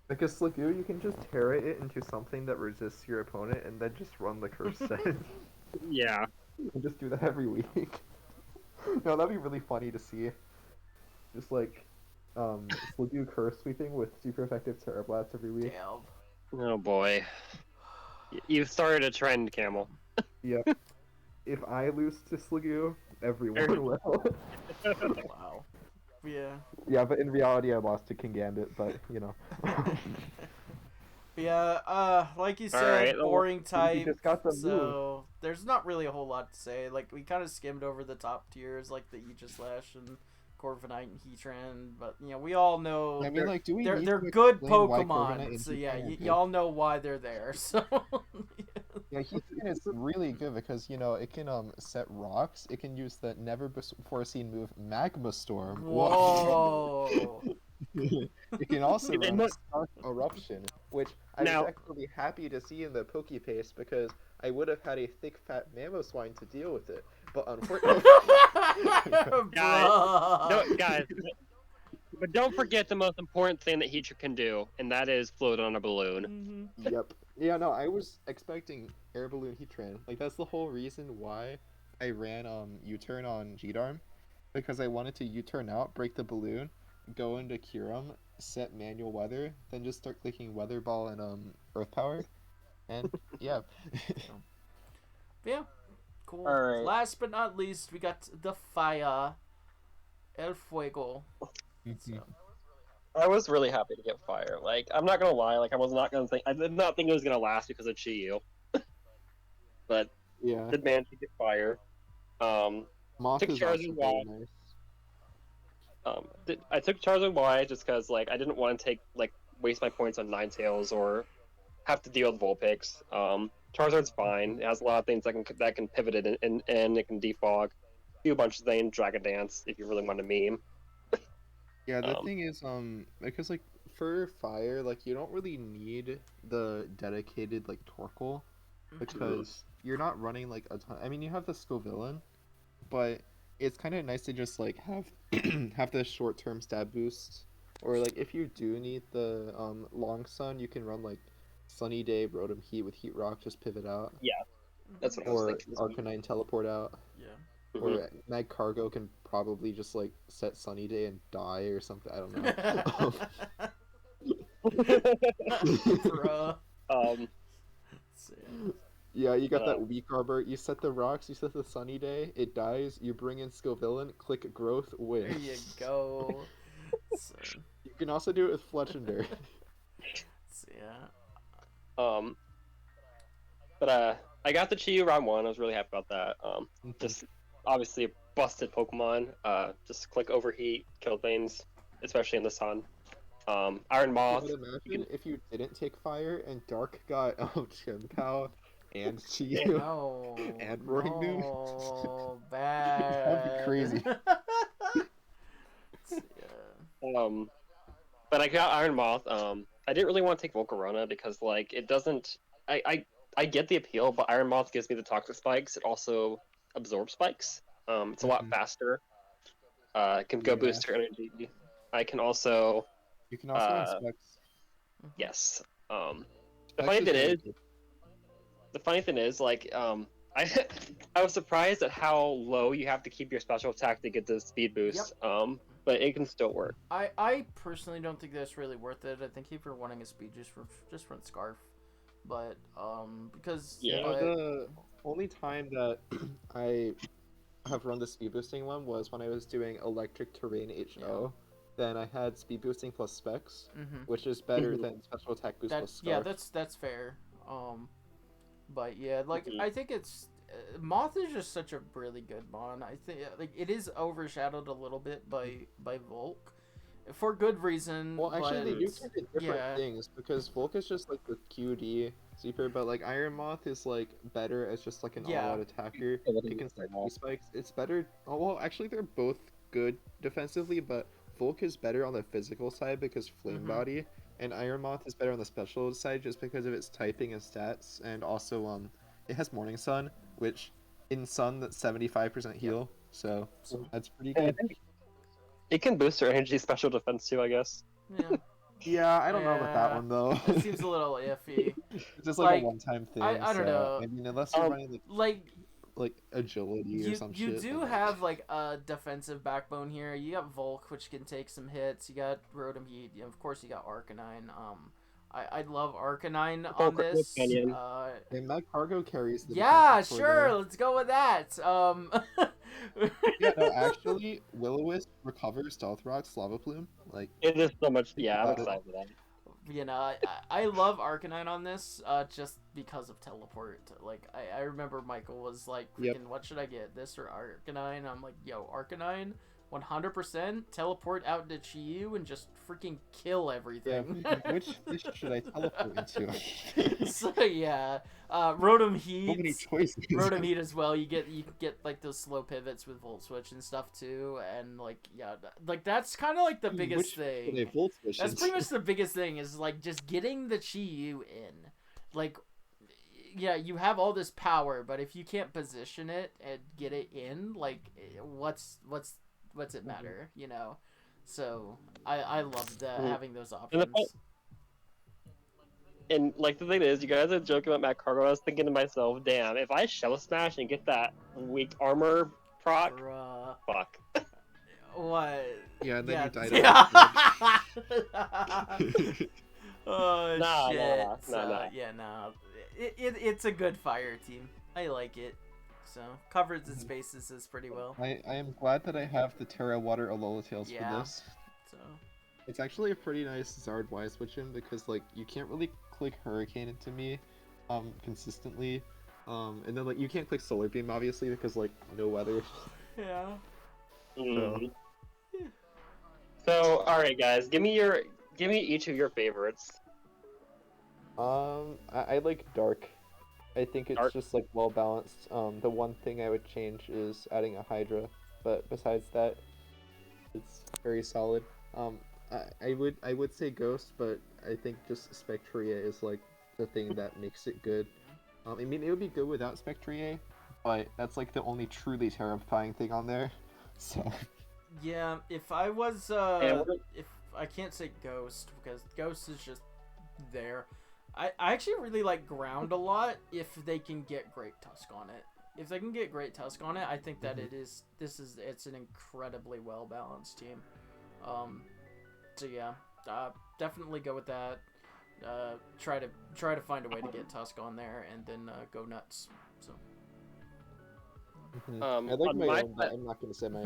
Because Sliggoo, you can just Terra it into something that resists your opponent and then just run the curse set. Yeah. And just do that every week. No, that'd be really funny to see. Just like, Sliggoo curse sweeping with super effective Terra Blast every week. Damn. Oh boy. You've started a trend, Camel. Yep. If I lose to Sliggoo, everyone will. Wow. Yeah. Yeah, but in reality, I lost to King Gambit, but you know. Yeah, like you said, Alright, well, boring You type. just got the move. So there's not really a whole lot to say. Like we kind of skimmed over the top tiers, like the Aegislash and Corviknight and Heatran, but you know we all know I mean, like, do we need they're to good explain why Pokemon. Corviknight and So yeah, Heatran are good? y'all know why they're there. So Yeah, Heatran is really good because, you know, it can set rocks. It can use the never before seen move Magma Storm. whoa. It can also They run must- Stark Eruption, which I Now- was actually happy to see in the Pokepaste because I would have had a thick fat Mamoswine to deal with it. But unfortunately, Bruh. No, guys. But don't forget the most important thing that Heatran can do, and that is float on a balloon. Mhm. yep. Yeah, no, I was expecting Air Balloon Heatran. Like, that's the whole reason why I ran U-turn on G-Darm. Because I wanted to U-turn out, break the balloon, go into Kyurem, set manual weather, then just start clicking Weather Ball and Earth Power. And yeah. Yeah, cool. Alright. Last but not least, we got the fire, El Fuego. So, I was really happy to get fire. Like, I'm not gonna lie, like I did not think it was gonna last because of Chiyu. But Yeah. did manage to get fire. Moth Took is Charizard also Wall. very nice. I took Charizard Y just because like I didn't want to waste my points on Ninetales or have to deal with Vulpix. Charizard's fine. It has a lot of things that can pivot it and it can defog. Do a bunch of things, Dragon Dance if you really want to meme. Yeah, the Um, thing is, because like for fire, like you don't really need the dedicated like Torkoal because you're not running like a ton. I mean, you have the Scovillain, but it's kind of nice to just like have have the short-term stab boost, or like if you do need the Long Sun, you can run like Sunny Day, Rotom Heat with Heat Rock, just pivot out, That's what I was or thinking. Arcanine teleport out. yeah. Or Mag Cargo can probably just like set Sunny Day and die or something. I don't know. Bruh. So, Yeah, you got Uh, that weak arbor. You set the rocks. You set the Sunny Day. It dies. You bring in Scovillain. Click growth. Win. there you go. So, You can also do it with Fletchender. yeah. But I got the Chiyu round one. I was really happy about that. Just obviously a busted Pokemon. Just click overheat, kill things. especially in the sun. Iron Moth. But imagine if you didn't take fire and Dark got Chien-Pao and Chi No, and Roaring Moon. no, That'd be bad. crazy. Yeah. But I got Iron Moth. I didn't really want to take Volcarona because like it doesn't. I get the appeal, but Iron Moth gives me the toxic spikes. It also absorbs spikes. It's a lot faster. It can go Yeah. boost your energy. I can also You can also inspect. yes. The Specs funny thing really is, good. the funny thing is, like, I I was surprised at how low you have to keep your special attack to get the speed boost. But it can still work. I personally don't think that's really worth it. I think if you're wanting a speed just run Scarf, but because Yeah. The only time that I have run the speed boosting one was when I was doing electric terrain HO. Then I had speed boosting plus specs, which is better than special attack boost plus Scarf. Yeah, that's fair. But yeah, like I think it's Moth is just such a really good mon. I think like it is overshadowed a little bit by Volk, for good reason. Well, actually, they do kind of different yeah. things because Volk is just like the QD super, but like Iron Moth is like better as just like an all-out attacker. It can set spikes. It's better. Oh, well, actually, they're both good defensively, but Volk is better on the physical side because Flame Body, and Iron Moth is better on the special side just because of its typing and stats, and also it has Morning Sun, which in Sun that's 75% heal, so that's pretty good. It can boost your energy special defense too, I guess. Yeah. Yeah, I don't know about that one though. It seems a little iffy. It's just like a one-time thing. I don't know. I mean, unless you're running like agility or some shit. You do have like a defensive backbone here. You got Volk, which can take some hits. You got Rotom Heat. Of course, you got Arcanine. I love Arcanine on this. And Mag Cargo carries the yeah, sure. Let's go with that. Yeah, no, actually, Will-O-Wisp recovers Stealth Rock's Lava Plume. Like it is so much. Yeah, I'm excited for that. You know, I love Arcanine on this, just because of teleport. Like, I remember Michael was like, freaking, what should I get, this or Arcanine? I'm like, yo, Arcanine, 100%, teleport out to Chi-Yu and just freaking kill everything. Yeah, which fish should I teleport into? So, yeah, Rotom Heat. So many choices. Rotom Heat as well, you get like those slow pivots with Volt Switch and stuff too, and like, yeah, like that's kind of like the biggest thing. That's pretty much the biggest thing, is like just getting the Chi-Yu in. Like, yeah, you have all this power, but if you can't position it and get it in, like, what's it matter, you know? So I love that, having those options. And like the thing is, you guys are joking about Matt Cargo. I was thinking to myself, damn, if I Shell Smash and get that weak armor proc, fuck. What? Yeah, and then you died. Oh shit! Nah. It's a good fire team. I like it. So covers its bases pretty well. I am glad that I have the Terra Water Alola Tails for this. So it's actually a pretty nice Zard Y switch in because like you can't really click Hurricane into me consistently. And then like you can't click Solar Beam obviously because like no weather. Yeah. So alright guys, give me each of your favorites. I like Dark. I think it's just like well balanced. The one thing I would change is adding a Hydra, but besides that, it's very solid. I would say Ghost, but I think just Spectria is like the thing that makes it good. I mean, it would be good without Spectria, but that's like the only truly terrifying thing on there. So. Yeah, if I was if I can't say Ghost because Ghost is just there. I actually really like Ground a lot if they can get Great Tusk on it. If they can get Great Tusk on it, I think that it's an incredibly well balanced team. So yeah, definitely go with that. Try to find a way to get Tusk on there and then go nuts. So. I like my own, but I'm not gonna say my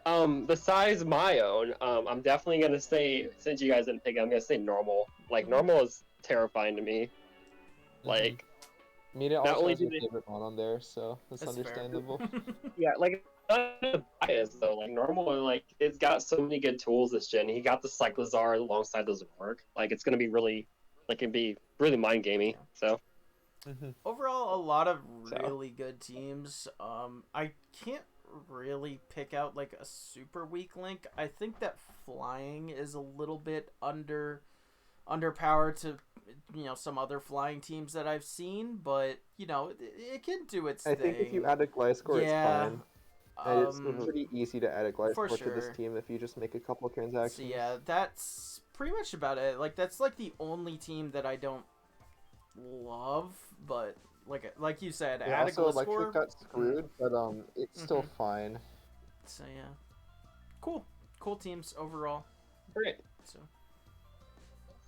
own. Besides my own, I'm definitely gonna say, since you guys didn't pick it, I'm gonna say normal. Like normal is terrifying to me. Like Mina Not also only has do my they, favorite one on there, so that's That's fair. understandable. yeah, like not biased though. Like normal, like it's got so many good tools this gen. He got the Cyclozar alongside the Zorg. Like it's gonna be really, like it'd be really mind gamey. So Overall, a lot of So. really good teams. I can't really pick out like a super weak link. I think that flying is a little bit underpowered to some other flying teams that I've seen, but it can do its I thing. think if you add a Gliscor, it's Yeah, fine. And it's um, pretty easy to add a for Gliscor to this sure. team if you just make a couple So transactions. yeah, that's pretty much about it. Like that's like the only team that I don't love, but like you said, Yeah, add a also Gliscor. Electric got screwed, but it's still fine. So yeah, cool teams overall. great. So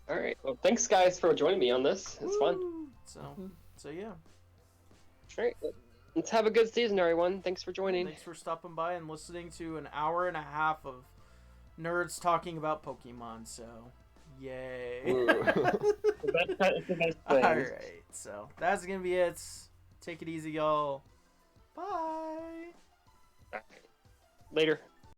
All right. Well, thanks guys for joining me on this. It's fun. woo! So yeah. All right. Let's have a good season, everyone. Thanks for joining. Thanks for stopping by and listening to an hour and a half of nerds talking about Pokemon. So, yay! It's the best thing. All right, so that's gonna be it. Take it easy, y'all. Bye. All right. Later.